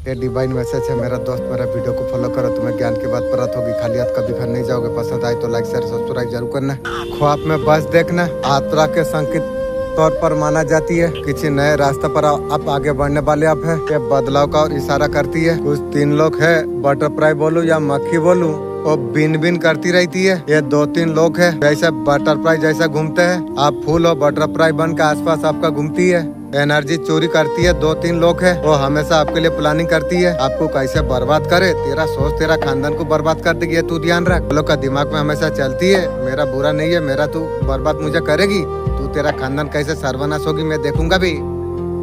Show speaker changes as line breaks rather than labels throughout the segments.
ये divine message है मेरा दोस्त, मेरा वीडियो को फॉलो करो, तुम्हें ज्ञान की बात प्राप्त होगी। खाली हाथ कभी घर नहीं जाओगे। पसंद आए तो लाइक शेयर सब्सक्राइब जरूर करना। ख्वाब में बस देखना यात्रा के संकेत तौर पर माना जाती है। किसी नए रास्ते पर आप आगे बढ़ने वाले आप है। ये बदलाव का और इशारा करती है। कुछ 3 लोग है, बटरफ्लाई बोलूं या मक्खी बोलूं, वो बिन बिन करती रहती है। ये 2-3 लोग है, जैसे बटरफ्लाई जैसा घूमते हैं। आप फूल और बटरफ्लाई बन के आसपास आपका घूमती है, एनर्जी चोरी करती है। 2-3 लोग है, वो हमेशा आपके लिए प्लानिंग करती है, आपको कैसे बर्बाद करे। तेरा सोच तेरा खानदान को बर्बाद कर देगी, तू ध्यान रख। लोग का दिमाग में हमेशा चलती है, मेरा बुरा नहीं है, मेरा तू बर्बाद मुझे करेगी, तू तेरा खानदान कैसे सर्वनाश होगी मैं देखूंगा भी,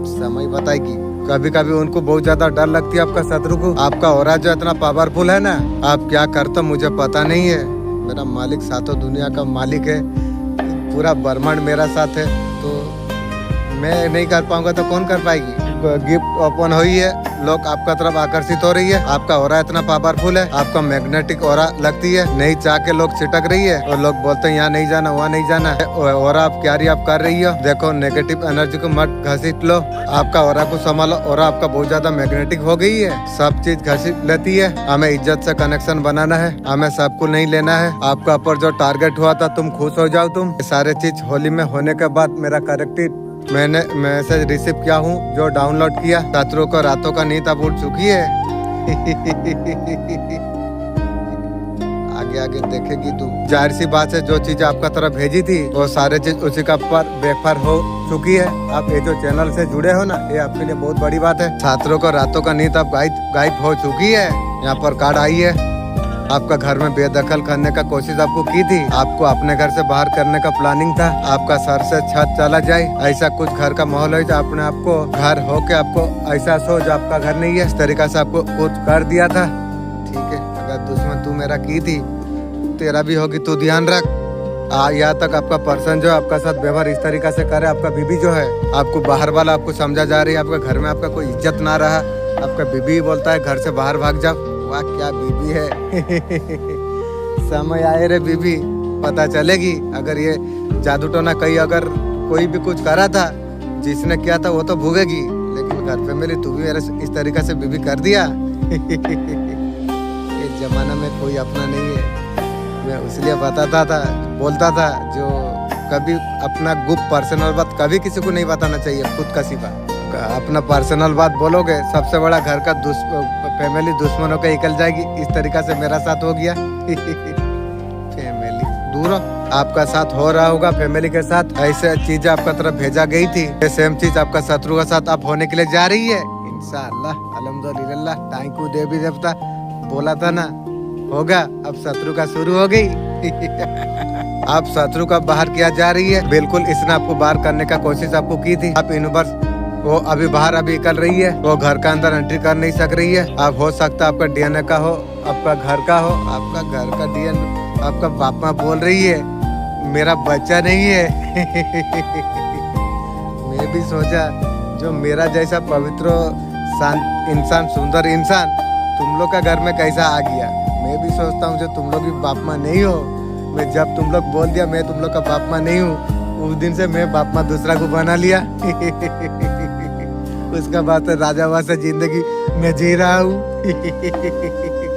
समय बताएगी। कभी कभी उनको बहुत ज्यादा डर लगती है आपका शत्रु को। आपका ऑरा जो इतना पावरफुल है ना, आप क्या करते मुझे पता नहीं है। मेरा मालिक सातों दुनिया का मालिक है, पूरा ब्रह्मांड मेरा साथ है, तो मैं नहीं कर पाऊंगा तो कौन कर पाएगी। गिफ्ट ओपन हुई है, लोग आपका तरफ आकर्षित हो रही है। आपका ऑरा इतना पावरफुल है, आपका मैग्नेटिक ऑरा लगती है, नहीं चाह के लोग छिटक रही है और लोग बोलते हैं यहाँ नहीं जाना वहाँ नहीं जाना है। ऑरा आप क्यारी आप कर रही हो, देखो नेगेटिव एनर्जी को मत घसीट लो, आपका ऑरा को संभालो। ऑरा आपका बहुत ज्यादा मैग्नेटिक हो गई है, सब चीज घसीट लेती है। हमें इज्जत से कनेक्शन बनाना है, हमें सबको नहीं लेना है। आपका ऊपर जो टारगेट हुआ था तुम खुश हो जाओ। तुम सारे चीज होली में होने के बाद मेरा करेक्टिव मैंने मैसेज रिसीव किया हूँ, जो डाउनलोड किया। शत्रु को रातों का नींद अब उठ चुकी है। आगे आगे देखेगी तू। जाहिर सी बात है, जो चीज आपका तरफ भेजी थी वो सारे चीज उसी का पर बेफर हो चुकी है। आप ये जो चैनल से जुड़े हो ना, ये आपके लिए बहुत बड़ी बात है। छात्रों को रातों का नींद अब गायब हो चुकी है। यहाँ पर कार्ड आई है, आपका घर में बेदखल करने का कोशिश आपको की थी, आपको अपने घर से बाहर करने का प्लानिंग था। आपका सर से छत चला जाए, ऐसा कुछ घर का माहौल है जो अपने आपको घर हो के आपको ऐसा सोच आपका घर नहीं है, इस तरीका से आपको कुछ कर दिया था। ठीक है, अगर दुश्मन तू मेरा की थी, तेरा भी होगी, तू ध्यान रख। यहाँ तक आपका पर्सन जो आपका साथ व्यवहार इस तरीका से करे, आपका बीबी जो है, आपको बाहर वाला आपको समझा जा रही है, आपका घर में आपका कोई इज्जत ना रहा, आपका बीबी बोलता है घर से बाहर भाग जाओ। वाह क्या बीबी है। समय आए रे बीबी, पता चलेगी। अगर ये जादू टोना कहीं अगर कोई भी कुछ करा था, जिसने किया था वो तो भूगेगी, लेकिन घर पे मेरी तू भी इस तरीका से बीबी कर दिया। ये जमाना में कोई अपना नहीं है। मैं इसलिए बताता था, बोलता था, जो कभी अपना गुप्त पर्सनल बात कभी किसी को नहीं बताना चाहिए। खुद का सिवा अपना पर्सनल बात बोलोगे, सबसे बड़ा घर का फैमिली दुश्मनों का निकल जाएगी। इस तरीका से मेरा साथ हो गया। फैमिली दूर आपका साथ हो रहा होगा, फैमिली के साथ ऐसे चीजें आपका तरफ भेजा गई थी, ये सेम चीज आपका शत्रु के साथ आप होने के लिए जा रही है। इंशाअल्लाह अल्हम्दुलिल्लाह, थैंक यू देवी देवता। बोला था ना होगा, अब शत्रु का शुरू हो गई। आप शत्रु का बाहर किया जा रही है, बिल्कुल इसने आपको बाहर करने का कोशिश आपको की थी। आप यूनिवर्स वो अभी बाहर अभी निकल रही है, वो घर का अंदर एंट्री कर नहीं सक रही है। आप हो सकता आपका डीएनए का हो, आपका घर का हो, आपका घर का डीएनए आपका बाप माँ बोल रही है मेरा बच्चा नहीं है। मैं भी सोचा जो मेरा जैसा पवित्र शांत इंसान, सुंदर इंसान तुम लोग का घर में कैसा आ गया। मैं भी सोचता हूँ जो तुम लोग भी बाप माँ नहीं हो। मैं जब तुम लोग बोल दिया मैं तुम लोग का बाप माँ नहीं हूँ, उस दिन से मैं बाप माँ दूसरा को बना लिया। उसका बात है राजा वासा जिंदगी मैं जी रहा हूँ।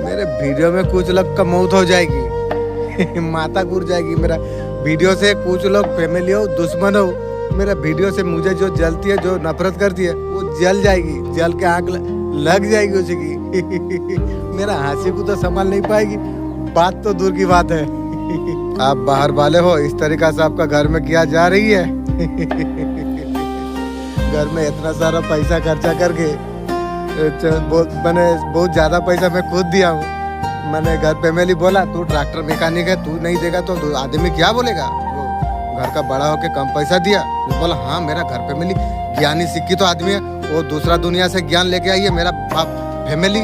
मेरे वीडियो में कुछ लोग का मौत हो जाएगी। माता गिर जाएगी। मेरा वीडियो से कुछ लोग फैमिली हो दुश्मन हो, मेरा वीडियो से मुझे जो जलती है, जो नफरत करती है, वो जल जाएगी, जल के आग लग जाएगी उसी की। मेरा हंसी को तो संभाल नहीं पाएगी, बात तो दूर की बात है। आप बाहर वाले हो, इस तरीका से आपका घर में किया जा रही है। घर में इतना सारा पैसा खर्चा करके मैंने बहुत ज्यादा पैसा मैं खुद दिया हूँ। मैंने घर पे मेरी बोला तू ट्रैक्टर मैकेनिक है, तू नहीं देगा तो आदमी क्या बोलेगा। वो घर का बड़ा होके कम पैसा दिया, बोला हाँ मेरा घर पे मिली ज्ञानी सिक्की तो आदमी है, वो दूसरा दुनिया से ज्ञान लेके आई है मेरा बाप फैमिली।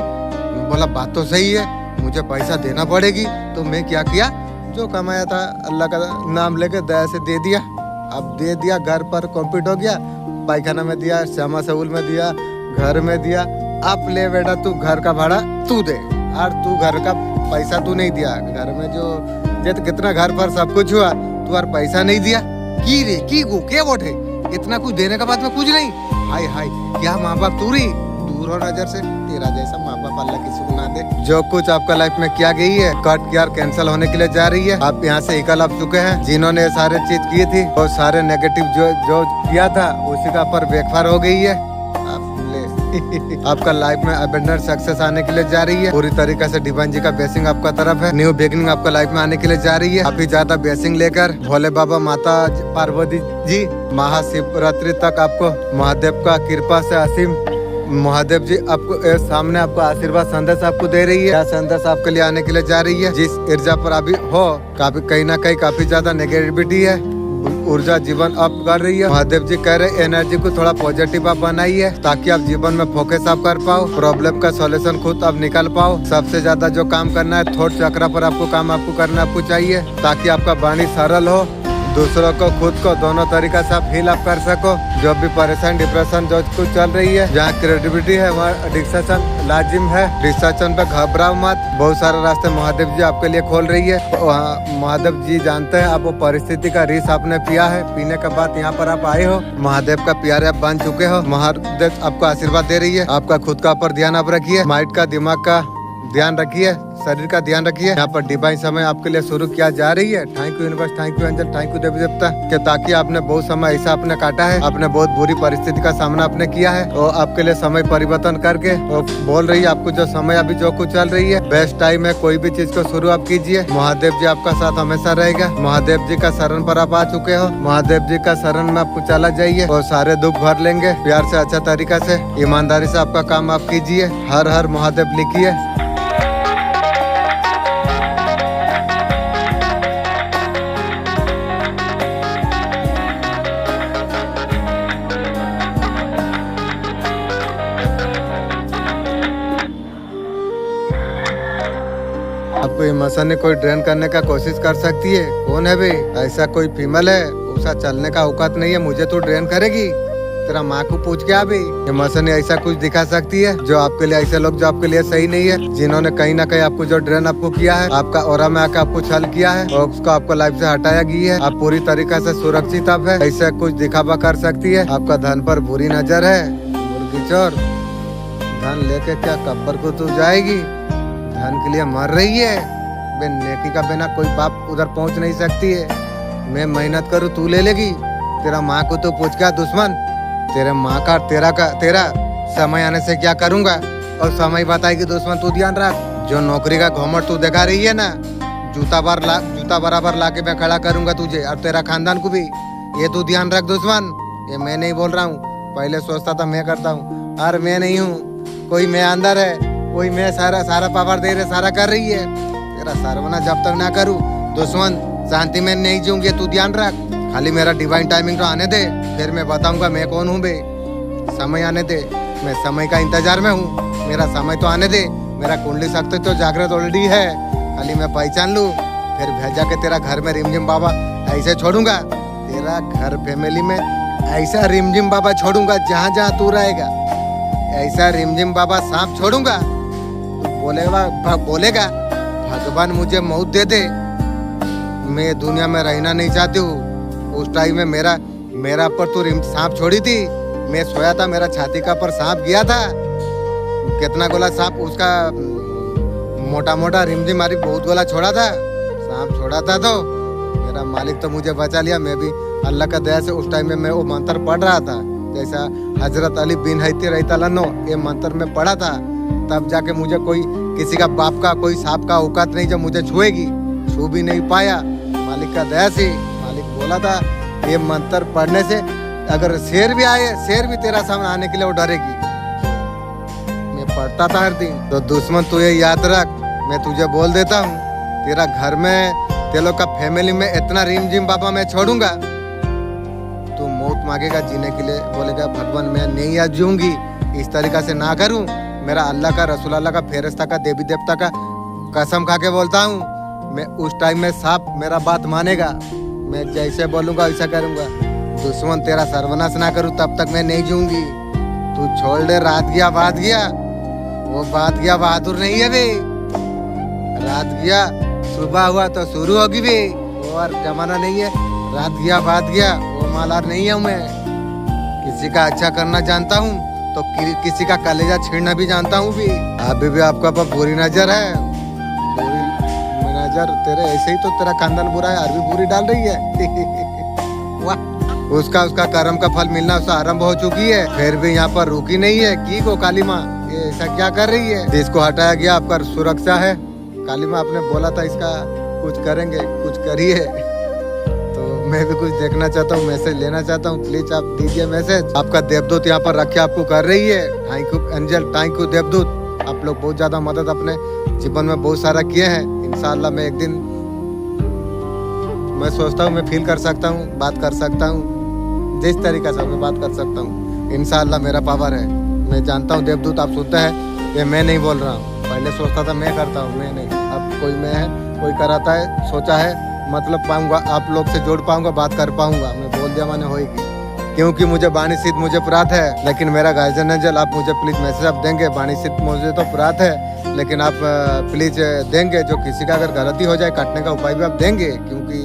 बोला बात तो सही है, मुझे पैसा देना पड़ेगी। तो मैं क्या किया, जो कमाया था अल्लाह का नाम लेके दया से दे दिया। अब दे दिया, घर पर कंप्लीट हो गया, पायखाना में दिया, श्यामा सेउल में दिया, घर में दिया। अब ले बेटा तू घर का भाड़ा तू दे, और तू घर का पैसा तू नहीं दिया। घर में जो कितना घर पर सब कुछ हुआ, तू और पैसा नहीं दिया की रे की गो के वोट है, इतना कुछ देने का बात में कुछ नहीं। हाय हाय क्या माँ बाप तू रही दूर हो नजर से। तेरा जैसा माँ बाप अल्लाह की सुना दे। जो कुछ आपका लाइफ में किया गई है कट किया कैंसिल होने के लिए जा रही है। आप यहाँ से निकल आप चुके हैं। जिन्होंने ये सारे चीज की थी वो सारे नेगेटिव जो किया था उसी का पर बेकार हो गई है। आपका लाइफ में अबंडेंट सक्सेस आने के लिए जा रही है। पूरी तरीके से डिवाइन जी का ब्लेसिंग आपका तरफ है। न्यू बिगिनिंग आपका लाइफ में आने के लिए जा रही है। काफी ज्यादा ब्लेसिंग लेकर भोले बाबा माता पार्वती जी महाशिवरात्रि तक आपको महादेव का कृपा से असीम महादेव जी आपको सामने आपको आशीर्वाद संदेश आपको दे रही है। यह संदेश आपके लिए आने के लिए जा रही है। जिस ऊर्जा पर अभी हो काफी कहीं ना कहीं काफी ज्यादा नेगेटिविटी है, ऊर्जा जीवन अप कर रही है। महादेव जी कह रहे एनर्जी को थोड़ा पॉजिटिव आप बनाइए ताकि आप जीवन में फोकस आप कर पाओ, प्रॉब्लम का सॉल्यूशन खुद आप निकाल पाओ। सबसे ज्यादा जो काम करना है थॉट चक्र पर आपको काम करना आपको चाहिए ताकि आपका वाणी सरल हो, दूसरों को खुद को दोनों तरीका से आप हील अप कर सको। जो भी परेशान डिप्रेशन जो कुछ चल रही है, जहाँ क्रिएटिविटी है वहाँ डिस्कशन लाजिम है। डिस्कशन पे घबराओ मत। बहुत सारे रास्ते महादेव जी आपके लिए खोल रही है। महादेव जी जानते हैं आप वो परिस्थिति का रिस्क आपने पिया है, पीने के बाद यहाँ पर आप आए हो। महादेव का प्यारे आप बन चुके हो। महादेव आपको आशीर्वाद दे रही है। आपका खुद का ऊपर ध्यान आप रखिए, माइंड का दिमाग का ध्यान रखिए, शरीर का ध्यान रखिए। यहाँ पर डिवाइन समय आपके लिए शुरू किया जा रही है। Thank you universe, thank you angel, thank you देवी देवता के ताकि आपने बहुत समय ऐसा आपने काटा है, आपने बहुत बुरी परिस्थिति का सामना आपने किया है और आपके लिए समय परिवर्तन करके और बोल रही है आपको जो समय अभी जो कुछ चल रही है बेस्ट टाइम है। कोई भी चीज को शुरू आप कीजिए। महादेव जी आपका साथ हमेशा रहेगा। महादेव जी का शरण पर आप आ चुके हो। महादेव जी का शरण में आपको चला जाइए और सारे दुख भर लेंगे। प्यार से अच्छा तरीका से ईमानदारी से आपका काम आप कीजिए। हर हर महादेव लिखिए। आपको इमोशन ने कोई ड्रेन करने का कोशिश कर सकती है। कौन है भाई? ऐसा कोई फीमेल है उसका चलने का औकात नहीं है, मुझे तो ड्रेन करेगी। तेरा माँ को पूछ के अभी इमोशन ऐसा कुछ दिखा सकती है जो आपके लिए, ऐसे लोग जो आपके लिए सही नहीं है, जिन्होंने कहीं ना कहीं आपको जो ड्रेन आपको किया है, आपका ऑरा में आकर आपको छल किया है और उसको आपको लाइफ से हटाया गया है। आप पूरी तरीके से सुरक्षित आप है। ऐसा कुछ दिखावा कर सकती है। आपका धन पर बुरी नजर है। मुर्गी चोर, धन लेके क्या कब्र को तू जाएगी? धन के लिए मर रही है। बे नेकी का बिना कोई बाप उधर पहुंच नहीं सकती है। मैं मेहनत करूँ तू ले लेगी। तेरा माँ को तो पूछ क्या दुश्मन? तेरे माँ का तेरा समय आने से क्या करूँगा और समय बताएगी दुश्मन। तू ध्यान रख। जो नौकरी का घमंड तू दिखा रही है ना, जूता बराबर लाके मैं खड़ा करूँगा तुझे और तेरा खानदान को भी। ये तू ध्यान रख दुश्मन। ये मैं नहीं बोल रहा हूँ। पहले सोचता था मैं करता हूँ, और मैं नहीं हूँ। कोई मैं अंदर है, कोई मैं सारा पावर दे रहे, सारा कर रही है। तेरा सर्वना जब तक ना करूँ दुश्मन शांति में नहीं जीऊंगी। तू ध्यान रख। खाली मेरा डिवाइन टाइमिंग तो आने दे, फिर मैं बताऊंगा मैं कौन हूँ बे। समय आने दे, मैं समय का इंतजार में हूँ। मेरा समय तो आने दे। मेरा कुंडली शक्ति तो जागृत ऑलरेडी है, खाली मैं पहचान लूँ। फिर भेजा के तेरा घर में रिमझिम बाबा ऐसे छोड़ूंगा। तेरा घर फैमिली में ऐसा रिमझिम बाबा छोड़ूंगा जहाँ जहाँ तू रहेगा। ऐसा रिमझिम बाबा सांप छोड़ूंगा। तू बोलेगा भगवान मुझे मौत दे दे, मैं दुनिया में रहना नहीं चाहती हूँ। उस टाइम में मेरा पर तू सांप छोड़ी थी। मैं सोया था, मेरा छाती का पर सांप गया था। कितना गोला सांप उसका मोटा रिमझिम मारी बहुत गोला छोड़ा था। सांप छोड़ा था तो मेरा मालिक तो मुझे बचा लिया। मैं भी अल्लाह का दया से उस टाइम में मैं वो मंत्र पढ़ रहा था, जैसा हजरत अली बिन हैती रहता लनो ये मंत्र में पढ़ा था। तब जाके मुझे कोई किसी का बाप का कोई सांप का औकात नहीं जो मुझे छुएगी। छू भी नहीं पाया मालिक का दया से। मालिक बोला था ये मंत्र पढ़ने से अगर शेर भी आए, शेर भी तेरा सामने आने के लिए वो डरेगी। मैं पढ़ता था हर दिन। तो दुश्मन तू ये याद रख, मैं तुझे बोल देता हूँ तेरा घर में तेरे लोग का फैमिली में इतना रिमझिम बाबा मैं छोड़ूंगा। तू मौत मांगेगा जीने के लिए, बोलेगा भगवान मैं नहीं आज जीऊंगी, इस तरीका से ना करूं। मेरा अल्लाह का, रसूल अल्लाह का, फेरिस्ता का, देवी देवता का कसम खा के बोलता हूँ मैं उस टाइम में सांप मेरा बात मानेगा। मैं जैसे बोलूंगा वैसा करूंगा। दुश्मन तेरा सर्वनाश ना करूं तब तक मैं नहीं जीऊंगी। तू छोड़ दे। रात गया बात गया, वो बात गया बहादुर नहीं है बे। रात गया सुबह हुआ तो शुरू होगी बे, वो और जमाना नहीं है। रात गया बात गया वो मालार नहीं है मैं। किसी का अच्छा करना जानता हूँ, तो किसी का कलेजा छीनना भी जानता हूँ भी। अभी भी आपका पर बुरी नजर है, बुरी नजर तेरे ऐसे ही तो तेरा खानदान बुरा है, अभी बुरी डाल रही है। वाह, उसका कर्म का फल मिलना उसका आरंभ हो चुकी है, फिर भी यहाँ पर रुकी नहीं है। की को काली माँ ये ऐसा क्या कर रही है? इसको हटाया गया, आपका सुरक्षा है। काली माँ आपने बोला था इसका कुछ करेंगे, कुछ करिए, तो मैं भी कुछ देखना चाहता हूँ, मैसेज लेना चाहता हूँ। प्लीज आप दीजिए मैसेज। आपका देवदूत यहाँ पर रखे आपको कर रही है। Thank you angel, thank you देवदूत। आप लोग बहुत ज्यादा मदद अपने जीवन में बहुत सारा किए हैं। इंशाल्लाह मैं एक दिन, मैं सोचता हूँ, मैं फील कर सकता हूँ, बात कर सकता हूँ, जिस तरीके से मैं बात कर सकता हूँ इंशाल्लाह मेरा पावर है। मैं जानता हूँ देवदूत आप सुनते हैं, ये मैं नहीं बोल रहा हूँ। पहले सोचता था मैं करता हूँ, मैं नहीं। अब कोई मैं है, कोई कराता है, सोचा है, मतलब पाऊंगा, आप लोग से जोड़ पाऊंगा, बात कर पाऊंगा। मैं बोल दिया मैंने होगी, क्योंकि मुझे बाणी सिद्ध मुझे प्राप्त है। लेकिन मेरा गार्जियन एंजल आप मुझे प्लीज मैसेज आप देंगे। बाणी सिद्ध मुझे तो प्राप्त है, लेकिन आप प्लीज देंगे। जो किसी का अगर गलती हो जाए काटने का उपाय भी आप देंगे, क्योंकि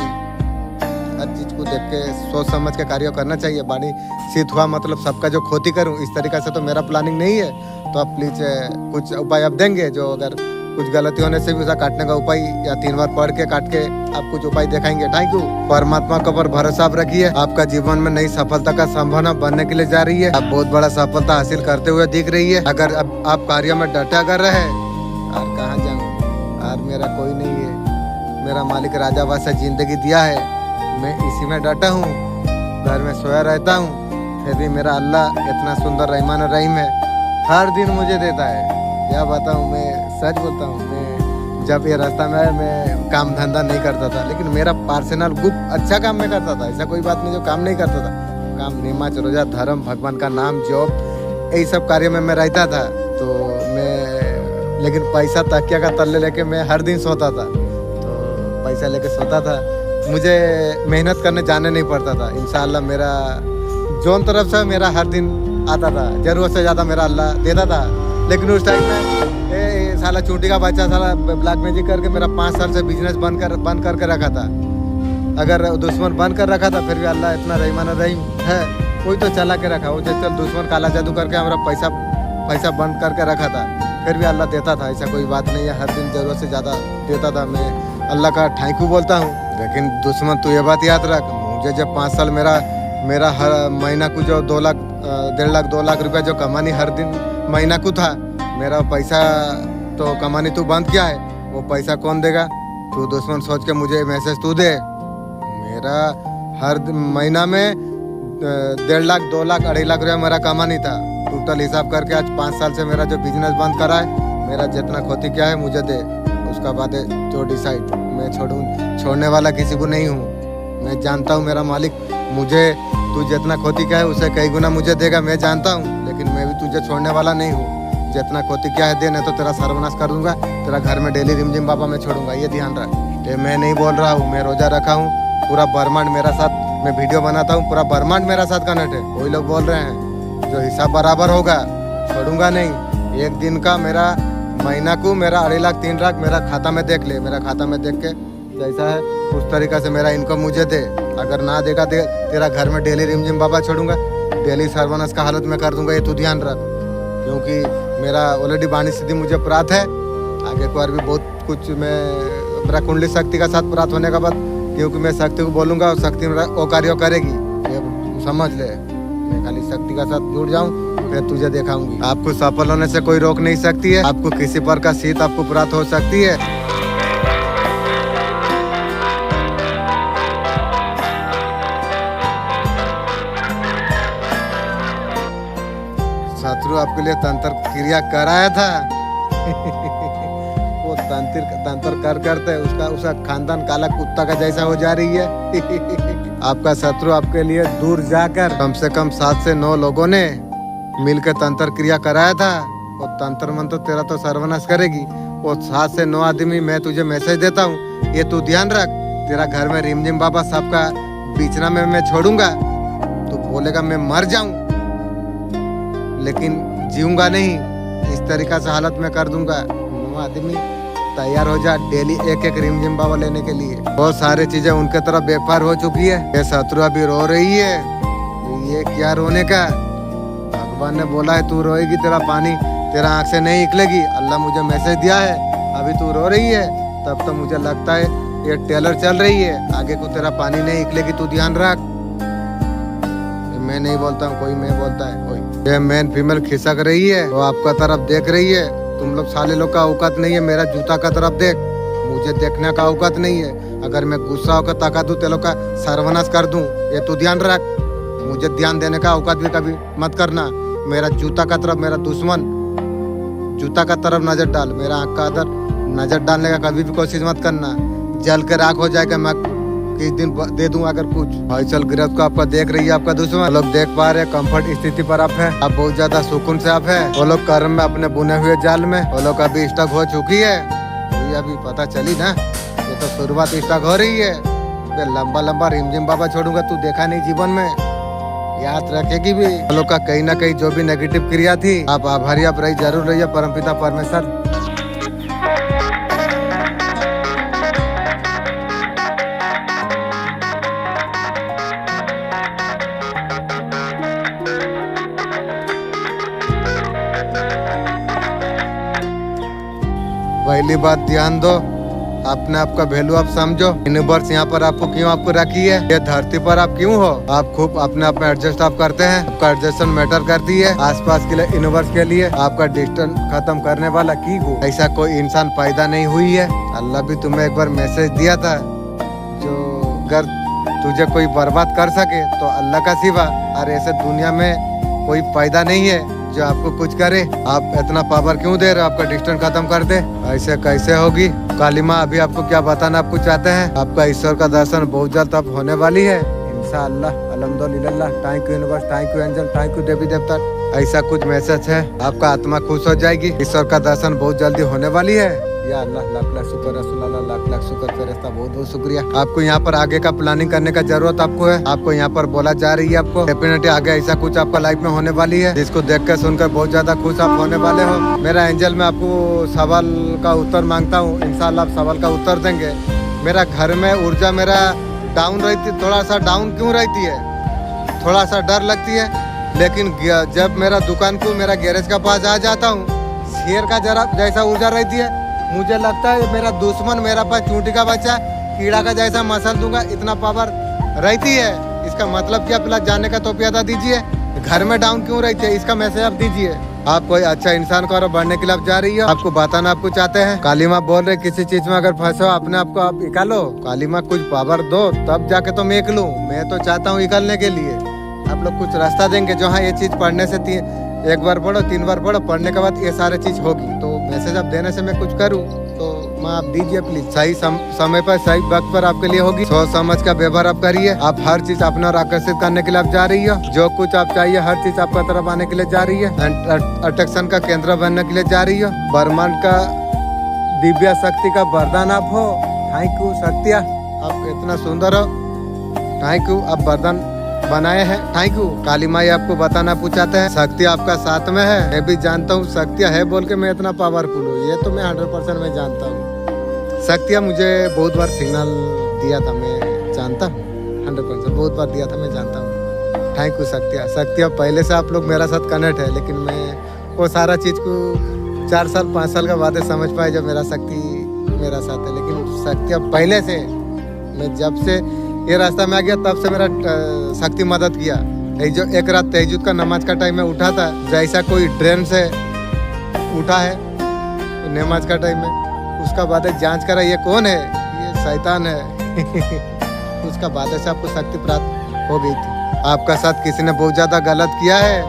हर चीज को देख के सोच समझ के कार्य करना चाहिए। बाणी सिद्ध हुआ मतलब सबका जो खोती करूं, इस तरीके से तो मेरा प्लानिंग नहीं है। तो आप प्लीज कुछ उपाय आप देंगे, जो अगर कुछ गलती होने से भी उसका काटने का उपाय, या 3 बार पढ़ के काट के आप कुछ उपाय दिखाएंगे। Thank you. परमात्मा के ऊपर भरोसा आप रखिए, आपका जीवन में नई सफलता का संभावना बनने के लिए जा रही है। आप बहुत बड़ा सफलता हासिल करते हुए दिख रही है। अगर अब आप कार्य में डटा कर रहे हैं, और कहाँ जाऊँ, और मेरा कोई नहीं है। मेरा मालिक राजा वासा जिंदगी दिया है, मैं इसी में डटा हूँ, घर में सोया रहता हूँ, फिर भी मेरा अल्लाह इतना सुंदर रहमान रहीम है, हर दिन मुझे देता है। क्या बताऊँ, मैं सच बोलता हूँ, मैं जब ये रास्ता में आया, मैं काम धंधा नहीं करता था, लेकिन मेरा पर्सनल गुप्त अच्छा काम मैं करता था। ऐसा कोई बात नहीं जो काम नहीं करता था। काम, नमाज, रोजा, धर्म, भगवान का नाम, जॉब, यही सब कार्य में मैं रहता था। तो मैं, लेकिन पैसा तकिया का तल्ले लेके मैं हर दिन सोता था, तो पैसा लेके सोता था। मुझे मेहनत करने जाने नहीं पड़ता था। इंशाल्लाह मेरा जोन तरफ से मेरा हर दिन आता था, जरूरत से ज़्यादा मेरा अल्लाह देता था। लेकिन उस टाइम में साला चूंटी का बच्चा साला ब्लैक मैजिक करके मेरा 5 साल से बिजनेस बंद करके रखा था। अगर दुश्मन बंद कर रखा था, फिर भी अल्लाह इतना रहीमान रहीम है, कोई तो चला के रखा। वो चल दुश्मन काला जादू करके हमारा पैसा बंद करके रखा था, फिर भी अल्लाह देता था। ऐसा कोई बात नहीं है, हर दिन जरूरत से ज़्यादा देता था। मैं अल्लाह का थैंक यू बोलता हूँ। लेकिन दुश्मन तू ये बात याद रख, मुझे जब 5 साल मेरा हर महीना को जो 2 लाख 1.5 लाख 2 लाख रुपया जो कमानी हर दिन महीना को था, मेरा पैसा तो कमानी तू बंद किया है, वो पैसा कौन देगा? तू दुश्मन सोच के मुझे मैसेज तू दे। मेरा हर महीना में 1.5 लाख 2 लाख 2.5 लाख रुपया मेरा कमानी था। टोटल हिसाब करके आज 5 साल से मेरा जो बिजनेस बंद करा है, मेरा जितना खोती क्या है मुझे दे, उसका बाद जो डिसाइड। मैं छोड़ने वाला किसी को नहीं हूँ। मैं जानता हूँ मेरा मालिक मुझे, तू जितना खोती क्या है उसे कई गुना मुझे देगा, मैं जानता हूँ। लेकिन मैं भी तुझे छोड़ने वाला नहीं हूँ। जितना खोती क्या है दे, नहीं तो तेरा सर्वनाश कर दूंगा। तेरा घर में डेली रिमझिम बाबा मैं छोड़ूंगा, ये ध्यान रख। ये मैं नहीं बोल रहा हूँ, मैं रोजा रखा हूँ। पूरा ब्रह्मांड मेरा साथ, मैं वीडियो बनाता हूँ, पूरा ब्रह्मांड मेरा साथ कनेक्ट है। वही लोग बोल रहे हैं जो हिसाब बराबर होगा छोड़ूंगा नहीं। एक दिन का मेरा महीना को मेरा 2.5 लाख 3 लाख मेरा खाता में देख ले। मेरा खाता में देख के जैसा है उस तरीका से मेरा इनकम मुझे दे। अगर ना देगा तेरा घर में डेली रिमझिम बाबा छोड़ूंगा, डेली सर्वनाश का हालत में कर दूंगा, ये तू ध्यान रख। क्योंकि मेरा ऑलरेडी बाणी सिद्धि मुझे प्राप्त है। आगे को और भी बहुत कुछ मेरा कुंडली शक्ति का साथ प्राप्त होने का बाद, क्योंकि मैं शक्ति को बोलूंगा और शक्ति मेरा वो कार्य करेगी, ये समझ ले। मैं खाली शक्ति का साथ जुड़ जाऊं, फिर तुझे दिखाऊंगी। आपको सफल होने से कोई रोक नहीं सकती है। आपको किसी पर का सीट आपको प्राप्त हो सकती है। शत्रु आपके लिए तंत्र क्रिया कराया था। वो तंत्र करते उसका खानदान काला कुत्ता का जैसा हो जा रही है। आपका शत्रु आपके लिए दूर जाकर कम से कम 7 से 9 लोगों ने मिलकर तंत्र क्रिया कराया था। और तंत्र मंत्र तेरा तो सर्वनाश करेगी। वो 7 से 9 आदमी मैं तुझे मैसेज देता हूँ, ये तू ध्यान रख। तेरा घर में रिमझिम बाबा सबका बीचना में मैं छोड़ूंगा। तू बोलेगा मैं मर जाऊं, लेकिन जीऊंगा नहीं। इस तरीका से हालत में कर दूंगा। 9 आदमी तैयार हो जा डेली एक रिमझिम बाबा लेने के लिए। बहुत सारी चीजें उनके तरफ बेकार हो चुकी है। ये शत्रु अभी रो रही है, ये क्या रोने का? भगवान ने बोला है तू रोएगी तेरा पानी तेरा आँख से नहीं निकलेगी। अल्लाह मुझे मैसेज दिया है अभी तू रो रही है, तब तो मुझे लगता है ये टेलर चल रही है, आगे को तेरा पानी नहीं निकलेगी, तू ध्यान रख। मैं नहीं बोलता हूँ, कोई मैं बोलता है कोई। ये मेन फीमेल खिसक रही है वो आपका तरफ देख रही है। तुम लोग साले लोग का औकात नहीं है मेरा जूता का तरफ देख, मुझे देखने का औकात नहीं है। अगर मैं गुस्सा होकर ताका दूं तेलों का सर्वनाश कर दूं, ये तू ध्यान रख। मुझे ध्यान देने का औकात भी कभी मत करना। मेरा जूता का तरफ मेरा दुश्मन जूता का तरफ नजर डाल, मेरा आँख का अदर नजर डालने का कभी भी कोशिश मत करना। जल के राख हो जाएगा, मैं किस दिन दे दूं अगर कुछ। फैसल गिरफ्त को आपका देख रही है आपका दुश्मन। लोग देख पा रहे कंफर्ट स्थिति पर आप है, आप बहुत ज्यादा सुकून से आप है। वो लोग कर्म में अपने बुने हुए जाल में वो लोग अभी स्टक हो चुकी है। ये अभी पता चली ना, ये तो शुरुआत स्टक हो रही है। लंबा लंबा रिमझिम बाबा छोड़ूंगा तू देखा नहीं जीवन में, याद रखेगी भी। वो लोग का कहीं ना कहीं जो भी नेगेटिव क्रिया थी आप आभारी आप रही जरूर रही है परमपिता परमेश्वर। पहली बात ध्यान दो, अपने आपका वैल्यू आप समझो। यूनिवर्स यहाँ पर आपको क्यों आपको रखी है, ये धरती पर आप क्यों हो। आप खूब अपने आप में एडजस्ट आप करते हैं, आपका एडजस्टमेंट मैटर करती है। आसपास के लिए यूनिवर्स के लिए आपका डिस्टेंस खत्म करने वाला की हो ऐसा कोई इंसान पैदा नहीं हुई है। अल्लाह भी तुम्हें एक बार मैसेज दिया था, जो अगर तुझे कोई बर्बाद कर सके तो अल्लाह का सिवा और ऐसे दुनिया में कोई पैदा नहीं है जो आपको कुछ करे। आप इतना पावर क्यों दे रहे हो, आपका डिस्टेंस खत्म कर दे, ऐसे कैसे होगी। काली माँ अभी आपको क्या बताना आपको चाहते हैं, आपका ईश्वर का दर्शन बहुत जल्द अब होने वाली है इंशाअल्लाह। अल्हम्दुलिल्लाह, thank you universe, thank you angel, thank you देवी देवता। ऐसा कुछ मैसेज है, आपका आत्मा खुश हो जाएगी। ईश्वर का दर्शन बहुत जल्दी होने वाली है। या अल्लाह, लाख लाख शुक्र रसूल अल्लाह, लाख लाख शुक्र फरिश्ता, बहुत बहुत शुक्रिया। आपको यहाँ पर आगे का प्लानिंग करने का जरूरत आपको है। आपको यहाँ पर बोला जा रही है आपको डेफिनेटली आगे ऐसा कुछ आपका लाइफ में होने वाली है, जिसको देखकर सुनकर बहुत ज्यादा खुश आप होने वाले हो। मेरा एंजल मैं आपको सवाल का उत्तर मांगता हूँ, इंशाल्लाह आप सवाल का उत्तर देंगे। मेरा घर में ऊर्जा मेरा डाउन रहती, थोड़ा सा डाउन क्यों रहती है, थोड़ा सा डर लगती है, लेकिन जब मेरा दुकान को मेरा गैरेज का पास आ जाता हूँ, शेर का जरा जैसा ऊर्जा रहती है, मुझे लगता है मेरा दुश्मन मेरा पास चूंटी का बच्चा कीड़ा का जैसा मसल दूंगा, इतना पावर रहती है। इसका मतलब क्या प्लस जानने का तो प्यादा दीजिए। घर में डाउन क्यों रहती है इसका मैसेज आप दीजिए। आप कोई अच्छा इंसान को बढ़ने के लिए आप जा रही है, आपको बताना आपको चाहते हैं। काली माँ बोल रहे किसी चीज में अगर फंसे हो अपने आप को आप निकालो, काली माँ कुछ पावर दो तब जाके तो मैं निकलूं। मैं तो चाहता हूँ निकलने के लिए, आप लोग कुछ रास्ता देंगे जो हाँ ये चीज पढ़ने से एक बार पढ़ो 3 बार पढ़ो, पढ़ने के बाद ये सारे चीज होगी। तो मैसेज आप देने से मैं कुछ करूँ तो माँ आप दीजिए प्लीज। सही समय पर सही वक्त पर आपके लिए होगी। सोच समझ का व्यवहार आप करिए। आप हर चीज अपने और आकर्षित करने के लिए आप जा रही हो, जो कुछ आप चाहिए हर चीज आपका तरफ आने के लिए जा रही है। अट्रैक्शन का केंद्र बनने के लिए जा रही हो। ब्रह्मांड का दिव्य शक्ति का वरदान आप हो। थैंक यू शक्तिया, आप इतना सुंदर हो, थैंक यू। आप वरदान बनाए हैं, थैंक यू। काली माई आपको बताना पूछाते हैं, शक्ति आपका साथ में है। मैं भी जानता हूँ शक्तियाँ है बोल के मैं इतना पावरफुल हूँ, ये तो मैं 100% में जानता हूँ। शक्तियाँ मुझे बहुत बार सिग्नल दिया था, मैं जानता हूँ 100%, बहुत बार दिया था, मैं जानता हूँ। थैंक यू शक्तियाँ। शक्तियाँ पहले से आप लोग मेरा साथ कनेक्ट है, लेकिन मैं वो सारा चीज़ को 4 साल 5 साल के बाद समझ पाए जब मेरा शक्ति मेरा साथ है। लेकिन शक्तियाँ पहले से, मैं जब से ये रास्ता में आ गया तब से मेरा शक्ति मदद किया। जो एक रात तहज्जुद का नमाज का टाइम में उठा था, जैसा कोई ड्रेन से उठा है नमाज का टाइम में, उसका बाद जांच करा ये कौन है, ये शैतान है। उसका बाद से आपको शक्ति प्राप्त हो गई थी। आपका साथ किसी ने बहुत ज्यादा गलत किया है।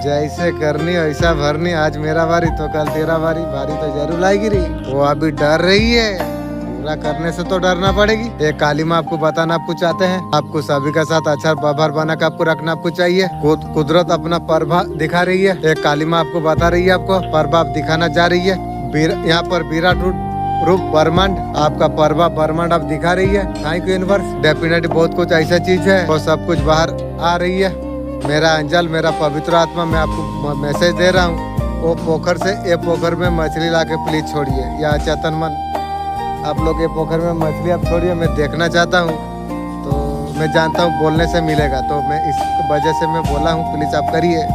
जैसे करनी वैसा भरनी, आज मेरा बारी तो कल तेरा बारी, बारी तो जरूर आएगी रही। वो अभी डर रही है, पूरा करने से तो डरना पड़ेगी। एक काली माँ आपको बताना आपको चाहते हैं, आपको सभी का साथ अच्छा व्यवहार बना के आपको रखना आपको चाहिए। कुदरत अपना प्रभाव दिखा रही है। एक काली माँ आपको बता रही है, आपको प्रभाव दिखाना जा रही है। यहाँ पर विराट रूप ब्रह्मांड, आपका प्रभाव ब्रह्मांड आप दिखा रही है। Thank you universe. डेफिनेटली बहुत कुछ ऐसा चीज है वो सब कुछ बाहर आ रही है। मेरा अंजल, मेरा पवित्र आत्मा, मैं आपको मैसेज दे रहा हूँ, वो पोखर से ये पोखर में मछली ला के प्लीज छोड़िए। या चेतन मन, आप लोग ये पोखर में मछली आप छोड़िए, मैं देखना चाहता हूँ। तो मैं जानता हूँ बोलने से मिलेगा, तो मैं इस वजह से मैं बोला हूँ प्लीज़ आप करिए,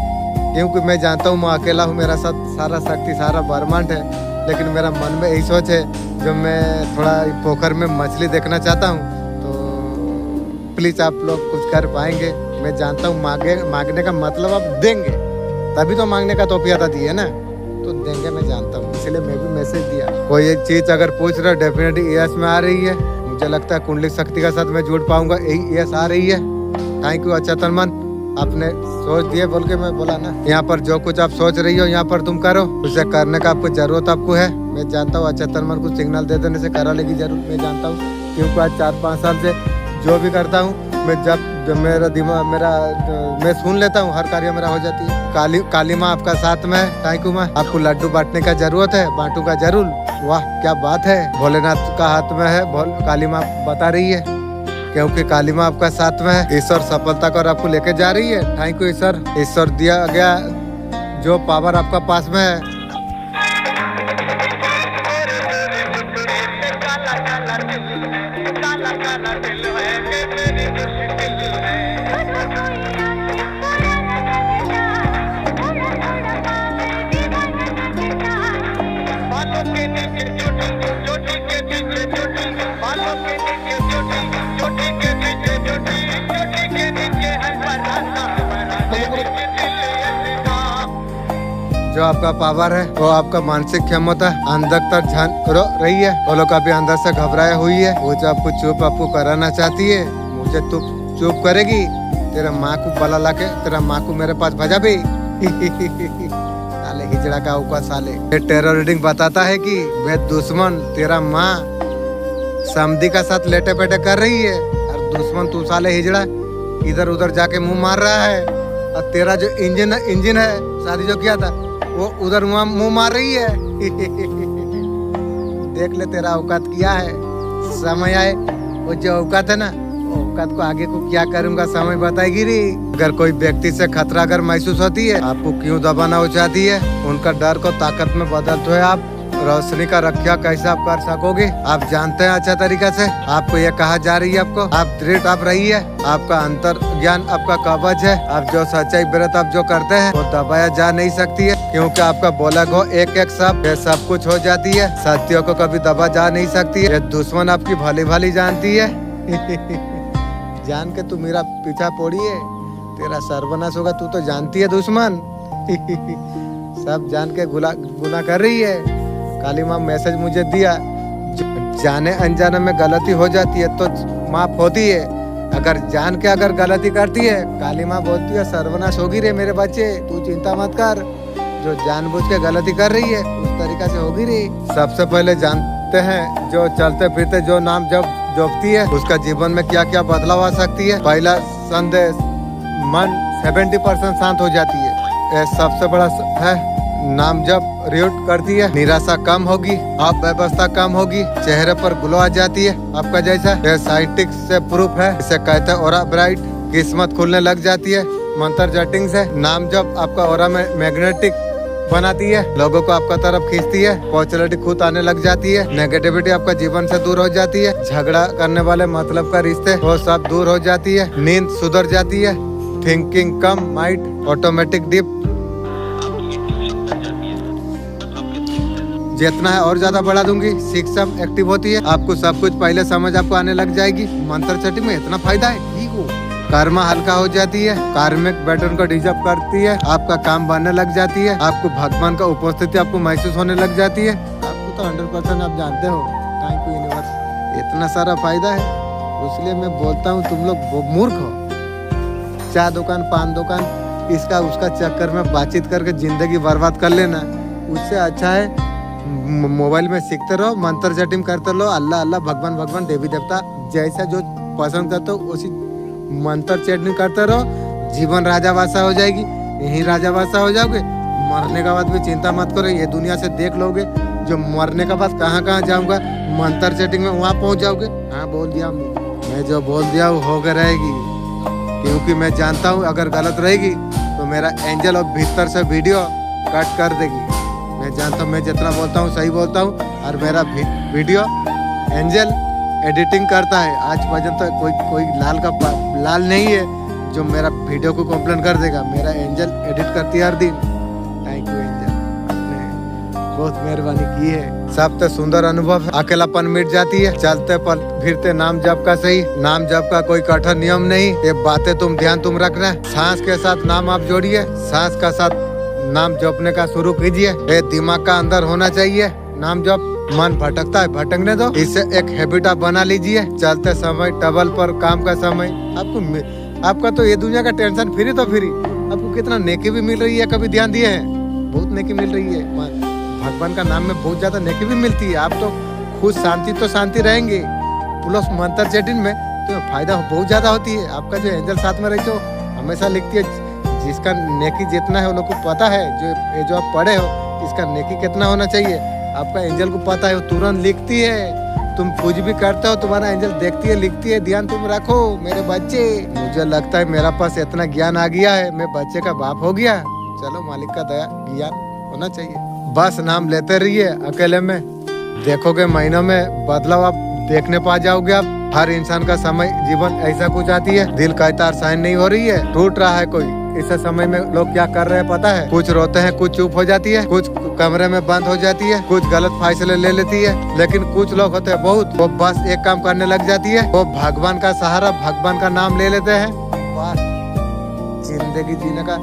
क्योंकि मैं जानता हूँ मैं अकेला हूँ, मेरा साथ सारा शक्ति सारा ब्रह्मांड है, लेकिन मेरा मन में यही सोच है जो मैं थोड़ा पोखर में मछली देखना चाहता हूँ, तो प्लीज़ आप लोग कुछ कर पाएंगे। मैं जानता हूँ मांगने का मतलब आप देंगे, तभी तो मांगने का तौफीक दी है ना, तो देंगे मैं जानता हूँ, इसलिए मैं भी मैसेज दिया। कोई एक चीज़ अगर पूछ रहे हो डेफिनेटली यस में आ रही है, मुझे लगता है कुंडली शक्ति के साथ मैं जुड़ पाऊंगा, यही यस आ रही है। थैंक यू अच्छा तनमन, आपने सोच दिए बोल के मैं बोला ना। यहाँ पर जो कुछ आप सोच रही हो यहाँ पर तुम करो, उसे करने का आपको जरूरत आपको है। मैं जानता हूँ अच्छा तनमन को सिग्नल दे देने से करा लेगी जरूर, मैं जानता हूँ, क्योंकि आज 4-5 साल से जो भी करता हूँ मैं जब मेरा दिमाग मैं सुन लेता हूँ, हर कार्य मेरा हो जाती है। काली माँ आपका साथ में है। थैंक यू माँ, आपको लड्डू बांटने का जरूरत है, बांटूंगा जरूर। वाह क्या बात है, भोलेनाथ का हाथ में है, काली माँ बता रही है, क्योंकि काली माँ आपका साथ में है। ईश्वर सफलता कर आपको लेके जा रही है। थैंक यू ईश्वर, ईश्वर दिया गया जो पावर आपका पास में है। जो आपका पावर है वो आपका मानसिक क्षमता अंदर तक झांक रही है, वो लोग अभी अंदर से घबराया हुई है। वो जो आपको चुप आपको कराना चाहती है, मुझे तू चुप करेगी, तेरा माँ को बला लाके तेरा माँ को मेरे पास भजा भी। साले हिजड़ा का ऊपर साले, ये टेरर रीडिंग बताता है कि वे दुश्मन तेरा माँ समधी का साथ लेटे पेटे कर रही है, और दुश्मन तू साले हिजड़ा इधर उधर जाके मुंह मार रहा है, और तेरा जो इंजन है शादी जो किया था वो उधर मुंह मार रही है। देख ले तेरा औकात क्या है, समय आए वो जो औकात है ना, औकात को आगे को क्या करूंगा समय बताएगी रे। अगर कोई व्यक्ति से खतरा अगर महसूस होती है, आपको क्यों दबाना हो चाहती है, उनका डर को ताकत में बदलते हुए आप रोशनी का रक्षा कैसे आप कर सकोगे, आप जानते हैं अच्छा तरीका से। आपको ये कहा जा रही है आपको, आप दृढ़ आप रही है, आपका अंतर ज्ञान आपका कवच है, आप जो सच्चाई व्रत आप जो करते हैं वो दबाया जा नहीं सकती है, क्योंकि आपका बोला गो एक एक शब्द ये सब कुछ हो जाती है, सत्यों को कभी दबा जा नहीं सकती है। ये दुश्मन आपकी भली भली जानती है। जान के तू मेरा पीछा पोड़ी है, तेरा सर्वनाश होगा, तू तो जानती है दुश्मन। सब जान के गुनाह कर रही है। काली माँ मैसेज मुझे दिया, जाने अनजाने में गलती हो जाती है तो माफ होती है, अगर जान के अगर गलती करती है काली माँ बोलती है सर्वनाश होगी रे मेरे बच्चे, तू चिंता मत कर। जो जानबूझ के गलती कर रही है उस तरीका से होगी रे। सबसे पहले जानते हैं जो चलते फिरते जो नाम जब जोपती है उसका जीवन में क्या क्या बदलाव आ सकती है। पहला संदेश, मन 70% शांत हो जाती है, यह सबसे बड़ा है। नाम जब रियूट करती है निराशा कम होगी, अव्यवस्था कम होगी, चेहरे पर ग्लो आ जाती है आपका जैसा, यह साइंटिफिक से प्रूफ है। इसे कहते हैं ऑरा ब्राइट, किस्मत खुलने लग जाती है मंत्र जटिंग से। नाम जब आपका ऑरा में मैग्नेटिक बनाती है, लोगों को आपका तरफ खींचती है, पॉजिटिविटी खुद आने लग जाती है, नेगेटिविटी आपका जीवन से दूर हो जाती है, झगड़ा करने वाले मतलब का रिश्ते वो सब दूर हो जाती है, नींद सुधर जाती है, थिंकिंग कम, माइंड ऑटोमेटिक डीप जितना है और ज्यादा बढ़ा दूंगी, शिक्षा एक्टिव होती है, आपको सब कुछ पहले समझ आपको आने लग जाएगी। मंत्र चटी में इतना फायदा है, ठीक हो। कर्मा हल्का हो जाती है, कार्मिक पैटर्न को डिजर्व करती है, आपका काम बनने लग जाती है, आपको भगवान का उपस्थिति आपको महसूस होने लग जाती है। आपको तो 100% आप जानते हो, थैंक यू यूनिवर्स, इतना सारा फायदा है। इसलिए मैं बोलता हूँ तुम लोग मूर्ख हो। चाय दुकान, पान दुकान, इसका उसका चक्कर में बातचीत करके जिंदगी बर्बाद कर लेना, उससे अच्छा है मोबाइल में सीखते रहो, मंत्र जटिंग करते रहो, अल्लाह अल्लाह भगवान भगवान देवी देवता जैसा जो पसंद करते हो उसी मंत्र चैटिंग करते रहो, जीवन राजावासा हो जाएगी, यही राजावासा हो जाओगे। मरने के बाद भी चिंता मत करो, ये दुनिया से देख लोगे, जो मरने के बाद कहाँ कहाँ जाऊंगा मंत्र चैटिंग में वहाँ पहुँच जाओगे। हाँ बोल दिया मैं जो बोल दिया वो होकर रहेगी, क्योंकि मैं जानता हूँ अगर गलत रहेगी तो मेरा एंजल और भीतर से वीडियो कट कर देगी। मैं जानता हूँ मैं जितना बोलता हूँ सही बोलता हूँ, और मेरा वीडियो एंजल एडिटिंग करता है। आज पर्यंत तो कोई लाल नहीं है जो मेरा वीडियो को कंप्लेन कर देगा। मेरा एंजल एडिट करती है हर दिन। थैंक यू एंजल, आपने बहुत मेहरबानी की है। सबसे सुंदर अनुभव, अकेलापन मिट जाती है। चलते पल फिरते नाम जप का सही, नाम जप का कोई कठोर नियम नहीं। ये बातें तुम रखना। सांस के साथ नाम आप जोड़िए, सांस का साथ नाम जपने का शुरू कीजिए। ये दिमाग का अंदर होना चाहिए नाम जप। मन भटकता है, भटकने दो। इससे एक हैबिट आप बना लीजिए। चलते समय, टेबल पर, काम का समय, आपका तो ये दुनिया का टेंशन फ्री तो फ्री। आपको कितना नेकी भी मिल रही है, कभी ध्यान दिए हैं? बहुत नेकी मिल रही है। भगवान का नाम में बहुत ज्यादा नेकी भी मिलती है। आप तो खुद शांति रहेंगे, प्लस मंत्र चैटिंग में तो फायदा बहुत ज्यादा होती है। आपका जो एंजल साथ में रही तो हमेशा लिखती है, जिसका नेकी जितना है वो लोग को पता है। जो आप पढ़े हो इसका नेकी कितना होना चाहिए, आपका एंजल को पता है, वो तुरंत लिखती है। तुम कुछ भी करते हो तुम्हारा एंजल देखती है, लिखती है। ध्यान तुम रखो मेरे बच्चे। मुझे लगता है मेरा पास इतना ज्ञान आ गया है, मैं बच्चे का बाप हो गया। चलो मालिक का दया ज्ञान होना चाहिए। बस नाम लेते रहिए अकेले में, देखोगे महीनों में बदलाव आप देखने पा जाओगे। आप हर इंसान का समय जीवन ऐसा कुछ आती है, दिल का तार साइन नहीं हो रही है, टूट रहा है कोई। इस समय में लोग क्या कर रहे हैं पता है? कुछ रोते हैं, कुछ चुप हो जाती है, कुछ कमरे में बंद हो जाती है, कुछ गलत फैसले ले लेती है। लेकिन कुछ लोग होते हैं बहुत, वो बस एक काम करने लग जाती है, वो भगवान का सहारा, भगवान का नाम ले लेते हैं। बस जिंदगी जीने का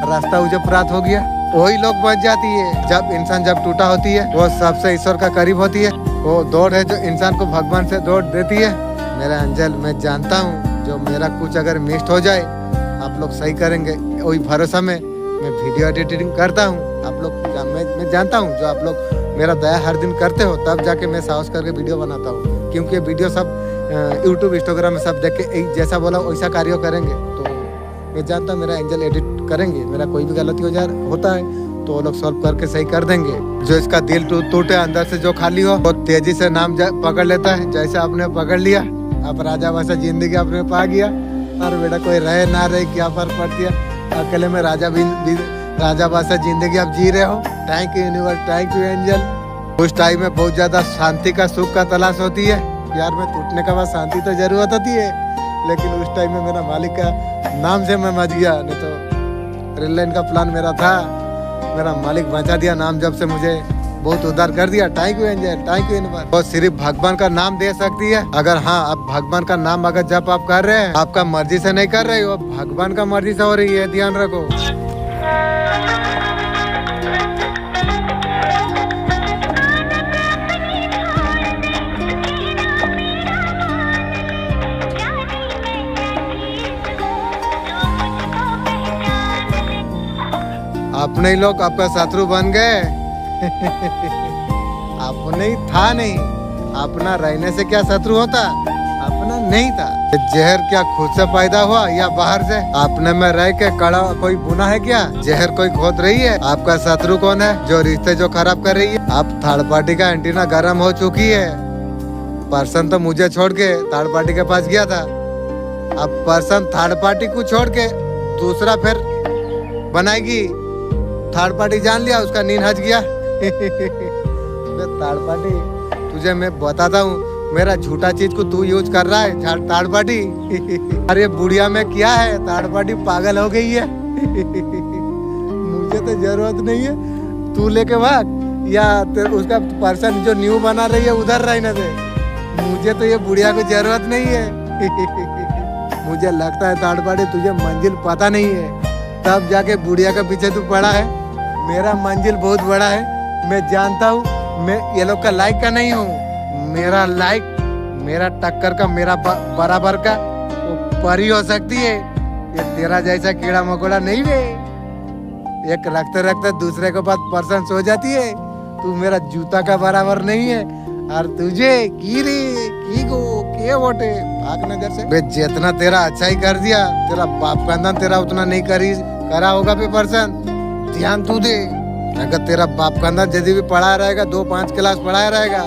रास्ता उसे प्राप्त हो गया। वही लोग बच जाती है। जब इंसान टूटा होती है, वो सबसे ईश्वर का करीब होती है। वो दौड़ है जो इंसान को भगवान से दौड़ देती है। मेरा एंजल, मैं जानता हूँ जो मेरा कुछ अगर मिस हो जाए आप लोग सही करेंगे, वही भरोसा में मैं वीडियो एडिटिंग करता हूँ। आप लोग मैं जानता हूँ जो आप लोग मेरा दया हर दिन करते हो, तब जाके मैं साहस करके वीडियो बनाता हूँ। क्योंकि वीडियो सब यूट्यूब इंस्टाग्राम में सब देख के जैसा बोला वैसा कार्य करेंगे, तो मैं जानता हूँ मेरा एंजल एडिट करेंगे। मेरा कोई भी गलती होता है तो वो लोग सॉल्व करके सही कर देंगे। जो इसका दिल टूटे अंदर से, जो खाली हो, वो तेजी से नाम पकड़ लेता है। जैसे आपने पकड़ लिया, अब राजा वैसा जिंदगी आपने पा गया। और बेटा कोई रहे ना रहे क्या फर्क पड़ती है, अकेले में राजा वैसा जिंदगी आप जी रहे हो। Thank you universe, thank you angel. उस टाइम में बहुत ज्यादा शांति का, सुख का तलाश होती है। प्यार में टूटने के बाद शांति तो जरूरत होती है, लेकिन उस टाइम में मेरा मालिक का नाम से मैं मच गया। नहीं तो रेल लाइन का प्लान मेरा था, मेरा मालिक बचा दिया नाम जब से, मुझे बहुत उद्धार कर दिया। Thank you angel, thank you universe. और सिर्फ भगवान का नाम दे सकती है। अगर हाँ, आप भगवान का नाम अगर जब आप कर रहे हैं, आपका मर्जी से नहीं कर रहे हो, भगवान का मर्जी से हो रही है, ध्यान रखो। अपने ही लोग आपका शत्रु बन गए। अपने ही था नहीं, अपना रहने से क्या शत्रु होता? अपना नहीं था। जहर क्या खुद से पैदा हुआ या बाहर से? अपने में रह के कड़ा कोई बुना है क्या? जहर कोई खोद रही है? आपका शत्रु कौन है? जो रिश्ते जो खराब कर रही है। आप थर्ड पार्टी का एंटीना गर्म हो चुकी है। पर्सन तो मुझे छोड़ के थर्ड पार्टी के पास गया था। अब पर्सन थर्ड पार्टी को छोड़ के दूसरा फिर बनाएगी। थर्ड पार्टी जान लिया, उसका नींद हट गया। थर्ड पार्टी तुझे मैं बताता हूँ, मेरा झूठा चीज को तू यूज कर रहा है, थर्ड पार्टी। अरे बुढ़िया में क्या है, थर्ड पार्टी पागल हो गई है। मुझे तो जरूरत नहीं है, तू लेके भाग या उसका पर्सन जो न्यू बना रही है उधर रहने दे। मुझे तो ये बुढ़िया को जरूरत नहीं है। मुझे लगता है थर्ड पार्टी तुझे मंजिल पता नहीं है, तब जाके बुढ़िया के पीछे तू पड़ा है। मेरा मंजिल बहुत बड़ा है, मैं जानता हूँ। मैं ये लोग का लाइक का नहीं हूँ। मेरा लाइक, मेरा टक्कर का, मेरा बराबर का वो परी हो सकती है। ये तेरा जैसा कीड़ा मकोड़ा नहीं वे। एक रखते रखते दूसरे के पास पर्सन सो जाती है। तू मेरा जूता का बराबर नहीं है। और तुझे वोटे भाग नजर से। बे जितना तेरा अच्छा ही कर दिया, तेरा बाप का अंदर तेरा उतना नहीं करा होगा पे पर्सन। ध्यान तू दे, अगर तेरा बाप का अंदर यदि भी पढ़ा रहेगा, 2-5 क्लास पढ़ाया रहेगा,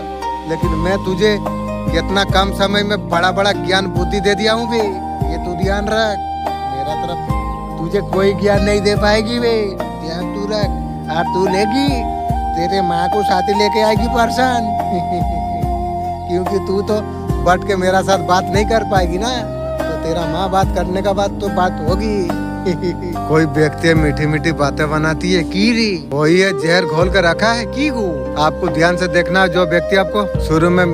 लेकिन मैं तुझे कितना कम समय में बड़ा बड़ा ज्ञान बुद्धि दे दिया हूँ बे। ये तू ध्यान रख, मेरा तरफ तुझे कोई ज्ञान नहीं दे पाएगी बे। ध्यान तू रख, और तू लेगी, तेरे माँ को साथी लेके आएगी पर्सन। क्योंकि तू तो बट के मेरा साथ बात नहीं कर पाएगी ना, तो तेरा माँ बात करने का बाद तो बात होगी। कोई व्यक्ति मीठी मीठी बातें बनाती है कीरी, वही है जहर घोल कर रखा है कीगू। आपको ध्यान से देखना, जो व्यक्ति आपको शुरू में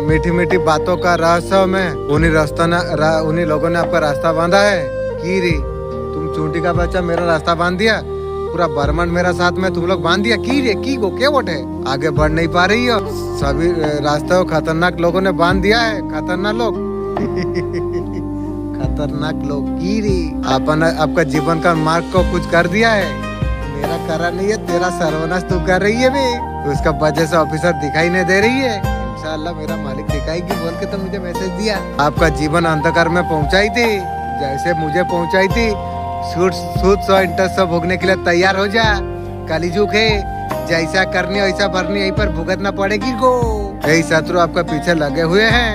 मीठी मीठी बातों का रहस्य में उन्हीं लोगों ने आपका रास्ता बांधा है कीरी। तुम चूंटी का बच्चा मेरा रास्ता बांध दिया, पूरा ब्रह्मांड मेरा साथ में तुम लोग बांध दिया कीरे कीगो क्या वोट है, आगे बढ़ नहीं पा रही हो। सभी रास्ते खतरनाक लोगों ने बांध दिया है, खतरनाक लोग खतरनाक लोग कीरी। आपका जीवन का मार्ग को कुछ कर दिया है, मेरा करा नहीं है, तेरा सर्वनाश तू कर रही है भी। उसका वजह से ऑफिसर दिखाई नहीं दे रही है, इंशाल्लाह मेरा मालिक दिखाएगी बोल के तो मुझे मैसेज दिया। आपका जीवन अंधकार में पहुंचाई थी, जैसे मुझे पहुंचाई थी। सूट सौ इंटर सब भोगने के लिए तैयार हो जा, कलीजुग है, जैसा करनी वैसा भरनी, यहीं पर भुगतना पड़ेगी को। यही शत्रु आपका पीछे लगे हुए हैं।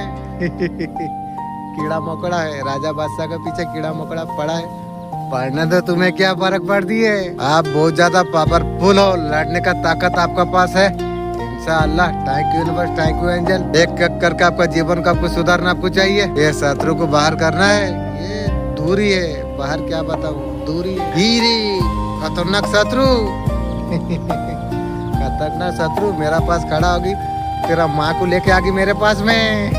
कीड़ा मकोड़ा है, राजा बादशाह के पीछे कीड़ा मकोड़ा पड़ा है। पढ़ने दो, तुम्हें क्या फर्क पड़ती है। आप बहुत ज्यादा पावरफुल हो, लड़ने का ताकत आपका पास है इंशाअल्लाह। Thank you universe, thank you angel. एक एक करके आपका जीवन को आपको सुधारना आपको चाहिए। ये शत्रु को बाहर करना है, ये दूरी है, बाहर क्या बताऊं, दूरी हीरी खतरनाक शत्रु। खतरनाक शत्रु मेरा पास खड़ा होगी, तेरा माँ को लेके आगी मेरे पास में।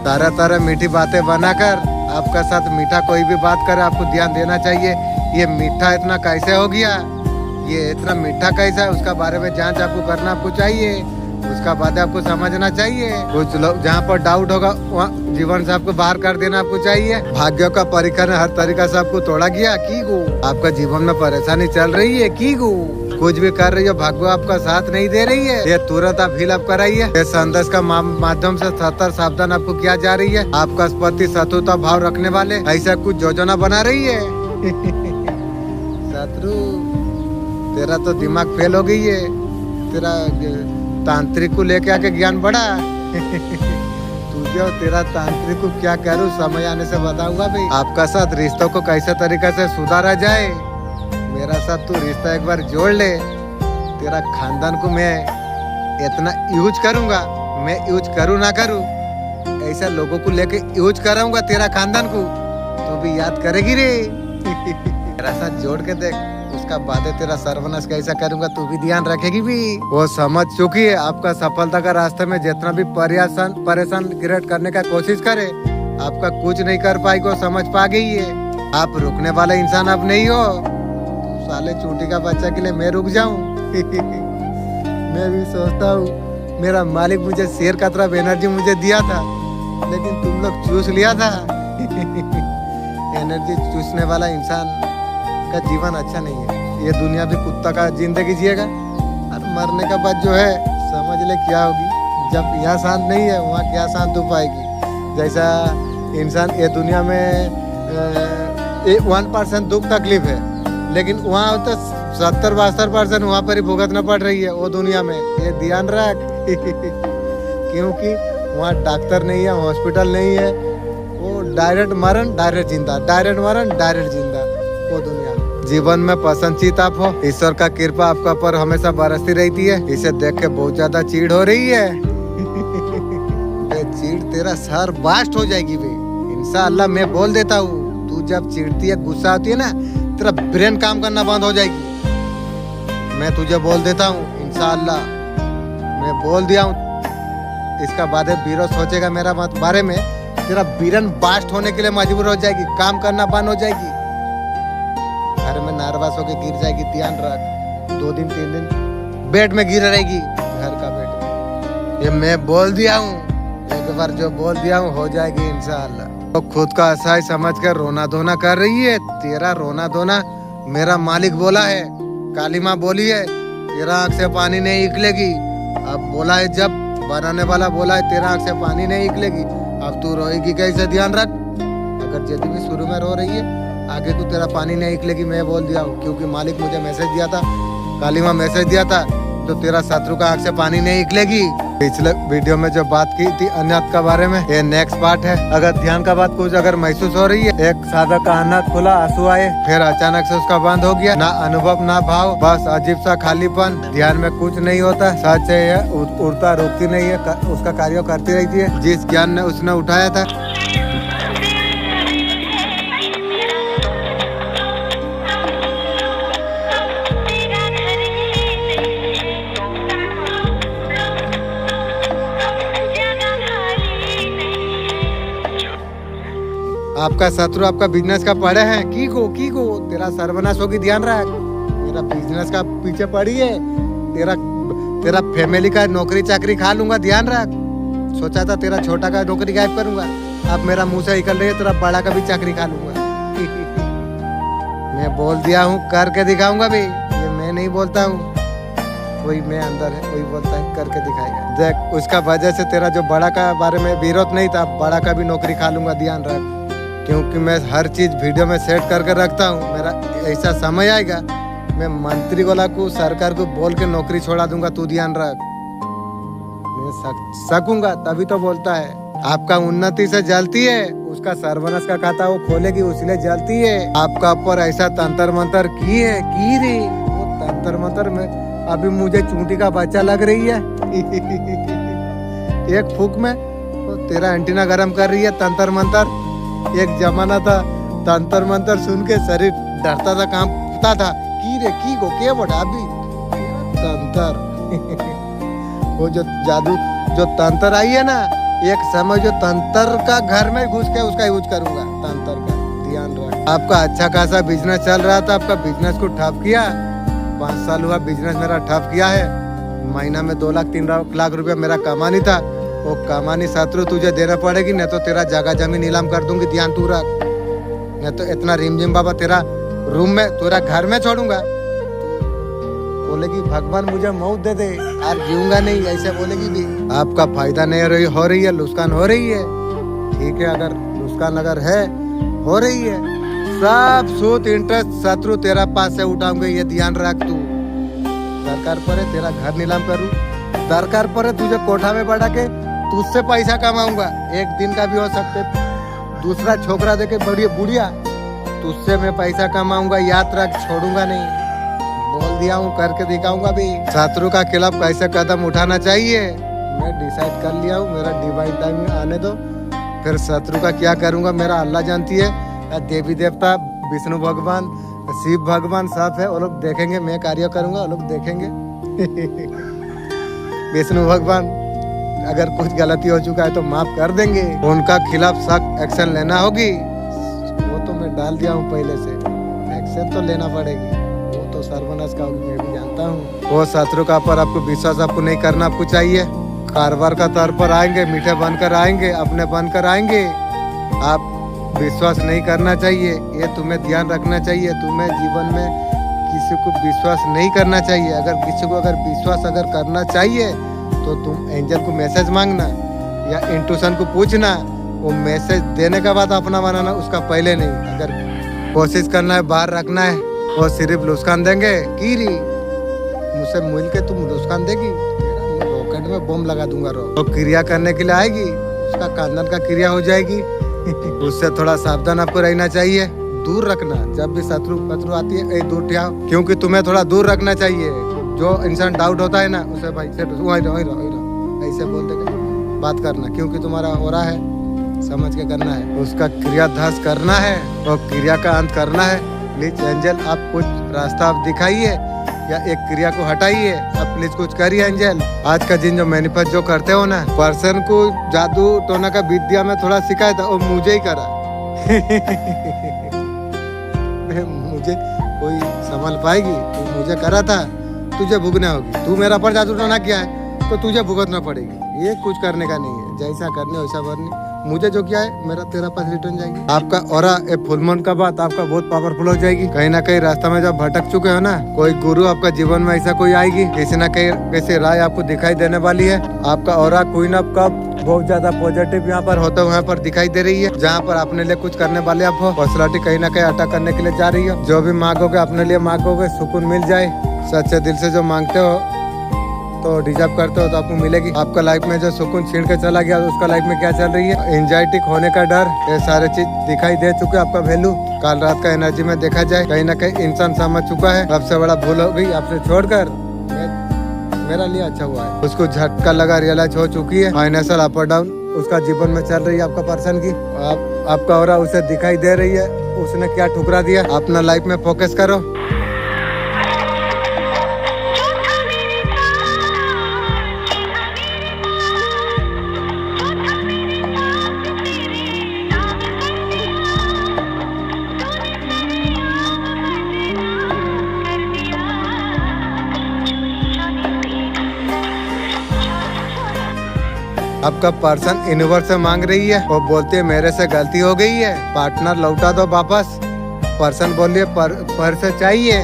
तरह मीठी बातें बनाकर आपका साथ मीठा कोई भी बात करे, आपको ध्यान देना चाहिए। ये मीठा इतना कैसे हो गया, ये इतना मीठा कैसा है, उसका बारे में जांच आपको करना आपको चाहिए। उसका बाद आपको समझना चाहिए। कुछ लोग जहाँ पर डाउट होगा वहाँ जीवन से आपको बाहर कर देना आपको चाहिए। भाग्य का परीक्षा ने हर तरीका से आपको तोड़ा गया कीगू। आपका जीवन में परेशानी चल रही है कीगू, कुछ भी कर रही हो, भाग्य आपका साथ नहीं दे रही है। ये तुरंत आप हिल अप कराइए। ये संदेश का माध्यम से सतर्क सावधान आपको किया जा रही है। आपका प्रति शत्रुता भाव रखने वाले ऐसा कुछ योजना बना रही है। शत्रु तेरा तो दिमाग फेल हो गई है, तेरा तांत्रिक को लेके आके ज्ञान बढ़ा। तुझे और तेरा तांत्रिक को क्या करूँ, समय आने से बताऊंगा भाई। आपका साथ रिश्तों को कैसे तरीके से सुधारा जाए, मेरा साथ तू रिश्ता एक बार जोड़ ले। तेरा खानदान को मैं इतना यूज करूंगा, मैं यूज करूँ ना करूँ, ऐसा लोगों को लेके यूज कराऊंगा तेरा खानदान को, तो भी याद करेगी रे। मेरा साथ जोड़ के देख, उसका बाद तेरा सर्वनाश कैसा करूंगा तू भी ध्यान रखेगी भी। वो समझ चुकी है आपका सफलता का रास्ते में जितना भी परेशान क्रिएट करने का कोशिश करे, आपका कुछ नहीं कर पाएगी, वो समझ पा गई है। आप रुकने वाला इंसान अब नहीं हो। साले चूंटी का बच्चा के लिए मैं रुक जाऊं। मैं भी सोचता हूँ मेरा मालिक मुझे शेर का तरफ एनर्जी मुझे दिया था, लेकिन तुम लोग चूस लिया था। एनर्जी चूसने वाला इंसान का जीवन अच्छा नहीं है। ये दुनिया भी कुत्ता का जिंदगी जिएगा और मरने का बाद जो है समझ ले क्या होगी। जब यहाँ शांत नहीं है वहाँ क्या शांत हो पाएगी। जैसा इंसान ये दुनिया में 1% दुख तकलीफ है, लेकिन वहाँ तो 70-72% वहाँ पर ही भुगतना पड़ रही है वो दुनिया में। ये ध्यान रख। क्योंकि वहाँ डॉक्टर नहीं है, हॉस्पिटल नहीं है, वो डायरेक्ट मरण डायरेक्ट जिंदा, डायरेक्ट मरण डायरेक्ट जिंदा वो दुनिया। जीवन में पसंदीद आप हो, ईश्वर का कृपा आपका पर हमेशा बरसती रहती है। इसे देख के बहुत ज्यादा चीड़ हो रही है। चीड़ तेरा सर बास्ट हो जाएगी बे, इंशाअल्लाह मैं बोल देता हूँ। तू जब चिढ़ती है, गुस्सा होती है ना, तेरा ब्रेन काम करना बंद हो जाएगी। मैं तुझे बोल देता हूँ इंशाअल्लाह, मैं बोल दिया हूँ। इसका बाद बीरो सोचेगा मेरा बारे में, तेरा ब्रेन बास्ट होने के लिए मजबूर हो जाएगी, काम करना बंद हो जाएगी, घर में नर्वस होके गिर जाएगी। ध्यान रख, 2 दिन 3 दिन बेड में गिर रहेगी, घर का बेड में। ये मैं बोल दिया हूँ, एक बार जो बोल दिया हूँ हो जाएगी इंशाअल्लाह। तो खुद का असहाय समझ कर रोना धोना कर रही है। तेरा रोना धोना मेरा मालिक बोला है, काली माँ बोली है, तेरा आँख से पानी नहीं निकलेगी। अब बोला है, जब बनाने वाला बोला है तेरा आँख से पानी नहीं निकलेगी, अब तू रोएगी कैसे। ध्यान रख, अगर जब भी शुरू में रो रही है, आगे को तेरा पानी नहीं निकलेगी, मैं बोल दिया हूँ। क्योंकि मालिक मुझे मैसेज दिया था, काली माँ मैसेज दिया था, तो तेरा शत्रु का आँख से पानी नहीं निकलेगी। पिछले वीडियो में जो बात की थी अनाथ के बारे में, ये नेक्स्ट पार्ट है। अगर ध्यान का बात कुछ अगर महसूस हो रही है, एक सादा का अनाथ खुला, आंसू आए, फिर अचानक से उसका बंद हो गया, ना अनुभव ना भाव, बस अजीब सा खालीपन। ध्यान में कुछ नहीं होता, सच है ये, उड़ता रुकती नहीं है, उसका कार्य करती रहती है जिस ज्ञान ने उसने उठाया था। आपका शत्रु आपका बिजनेस का पड़े है, की को तेरा सर्वनाश होगी, ध्यान रख। मेरा बिजनेस का पीछे पड़ी है, तेरा फैमिली का नौकरी चाकरी खा लूंगा, ध्यान रख। सोचा था तेरा छोटा का नौकरी गायब करूंगा, अब मेरा मुंह से निकल रही है तेरा बड़ा का भी चाकरी खा लूंगा। मैं बोल दिया हूँ, करके दिखाऊंगा भी, ये मैं नहीं बोलता हूँ, वही मैं अंदर है, वही बोलता है, करके दिखाएगा। देख, उसका वजह से तेरा जो बड़ा का बारे में विरोध नहीं था, बड़ा का भी नौकरी खा लूंगा, ध्यान रख। क्योंकि मैं हर चीज वीडियो में सेट करके रखता हूँ। मेरा ऐसा समय आएगा, मैं मंत्री वाला को, सरकार को बोल के नौकरी छोड़ा दूंगा, तू ध्यान रख। मैं सकूंगा तभी तो बोलता है। आपका उन्नति से जलती है, उसका सर्वनाश का खाता वो खोलेगी, उसलिए जलती है। आपका ऊपर ऐसा तंत्र मंत्र की रे, वो तंत्र मंत्र में अभी मुझे चूंटी का बच्चा लग रही है। एक फूक में तो तेरा एंटीना गरम कर रही है तंत्र मंत्र। एक जमाना था तंत्र मंत्र सुन के शरीर डरता था, कांपता था, की को के बोटा अभी तंत्र। वो जो जादू जो तंत्र आई है ना, एक समय जो तंत्र का घर में घुस के उसका यूज करूंगा, तंत्र का, ध्यान रख। आपका अच्छा खासा बिजनेस चल रहा था, आपका बिजनेस को ठप किया, 5 साल हुआ बिजनेस मेरा ठप किया है। महीना में 2 लाख 3 लाख रुपया मेरा कमानी था, वो कमानी शत्रु तुझे देना पड़ेगी, नहीं तो तेरा जगह जमीन नीलाम कर दूंगी, ध्यान तू रख। नहीं तो इतना रिमझिम बाबा तेरा रूम में, तेरा घर में छोड़ूंगा। बोलेगी भगवान मुझे मौत दे दे, आज जीऊंगा नहीं, ऐसे बोलेगी भी। आपका फायदा नहीं हो रही है, नुकसान हो रही है, ठीक है। अगर नुकसान अगर है हो रही है, सब सूद इंटरेस्ट शत्रु तेरा पास से उठाऊंगे, ये ध्यान रख तू। दरकार पड़े तेरा घर नीलाम करूँ, दरकार पड़े तुझे कोठा में बैठा के तुझसे पैसा कमाऊंगा, एक दिन का भी हो सकते। दूसरा छोकरा देके बढ़िया बुढ़िया, तुझसे मैं पैसा कमाऊंगा, याद रख, छोड़ूंगा नहीं। बोल दिया हूँ, करके दिखाऊंगा भी। शत्रु का खिलाफ कैसे कदम उठाना चाहिए मैं डिसाइड कर लिया हूँ। मेरा डिवाइन टाइम आने दो, फिर शत्रु का क्या करूंगा मेरा अल्लाह जानती है। देवी देवता, विष्णु भगवान, शिव भगवान सब है, वो लोग देखेंगे, मैं कार्य करूंगा, वो लोग देखेंगे। विष्णु भगवान अगर कुछ गलती हो चुका है तो माफ कर देंगे, उनका खिलाफ सख्त एक्शन लेना होगी। वो तो मैं डाल दिया हूँ पहले से, एक्शन तो लेना पड़ेगी, वो तो सर्वनाश का होगी, मैं भी जानता हूँ। वो शत्रु का पर आपको विश्वास आपको नहीं करना आपको चाहिए। कारोबार का तौर पर आएंगे, मीठे बनकर आएंगे, अपने बनकर आएंगे, आप विश्वास नहीं करना चाहिए, ये तुम्हें ध्यान रखना चाहिए। तुम्हें जीवन में किसी को विश्वास नहीं करना चाहिए। अगर किसी को अगर विश्वास अगर करना चाहिए तो तुम एंजल को मैसेज मांगना या इंट्यूशन को पूछना, वो मैसेज देने के बाद अपना बनाना, उसका पहले नहीं। अगर कोशिश करना है बाहर रखना है, वो सिर्फ नुकसान देंगे। कीरी मुझसे मिल के तुम नुकसान देगी, रॉकेट में बम लगा दूंगा। तो क्रिया करने के लिए आएगी, उसका कांदन का क्रिया हो जाएगी। उससे थोड़ा सावधान आपको रहना चाहिए, दूर रखना। जब भी शत्रु आती है, दूर ठिया, क्योंकि तुम्हें थोड़ा दूर रखना चाहिए। जो इंसान डाउट होता है ना, उसे भाई ऐसे बोल दे बात करना, क्योंकि तुम्हारा हो रहा है, समझ के करना है। उसका क्रिया ध्वंस करना है और क्रिया का अंत करना है। प्लीज एंजल आप कुछ रास्ता आप दिखाइए या एक क्रिया को हटाइए, आप प्लीज कुछ करिए एंजल। आज का दिन जो मैनिफेस्ट जो करते हो ना, पर्सन को जादू टोना का विद्या में थोड़ा सिखाया था, वो मुझे ही करा। मुझे कोई संभाल पाएगी? तू मुझे करा था, तुझे भुगना होगी। तू मेरा पर जादू टोना किया है तो तुझे भुगतना पड़ेगी। ये कुछ करने का नहीं है, जैसा करने वैसा भरनी। मुझे जो किया है मेरा तेरा पास रिटर्न जाएगी। आपका ऑरा फुल मून का बात आपका बहुत पावरफुल हो जाएगी। कहीं ना कहीं रास्ता में जब भटक चुके हो ना, कोई गुरु आपका जीवन में ऐसा कोई आएगी, किसी ना कहीं कैसे राय आपको दिखाई देने वाली है। आपका ऑरा क्वीन ऑफ कप बहुत ज्यादा पॉजिटिव यहाँ पर होते हुए यहाँ पर दिखाई दे रही है। जहाँ पर अपने लिए कुछ करने वाले आप हो, पर्सनालिटी कहीं ना कहीं अटैक करने के लिए जा रही हो। जो भी मांगोगे अपने लिए मांगोगे, सुकून मिल जाए। सच्चे दिल से जो मांगते हो तो डिजर्व करते हो तो आपको मिलेगी। आपका लाइफ में जो सुकून छीन के चला गया उसका लाइफ में क्या चल रही है, एंजाइटी खोने का डर, ये सारे चीज दिखाई दे चुके। आपका वैल्यू कल रात का एनर्जी में देखा जाए कहीं ना कहीं इंसान समझ चुका है सबसे बड़ा भूल हो गई आपसे छोड़कर मेरा लिए अच्छा हुआ है। उसको झटका लगा, रियलाइज हो चुकी है फाइनेंशियल अप और डाउन उसका जीवन में चल रही है आपका पर्सन की। आपका ऑरा उसे दिखाई दे रही है, उसने क्या ठुकरा दिया। अपना लाइफ में फोकस करो। आपका पर्सन यूनिवर्स से मांग रही है, वो बोलती है मेरे से गलती हो गई है, पार्टनर लौटा दो वापस। पर्सन बोलिए पर से चाहिए,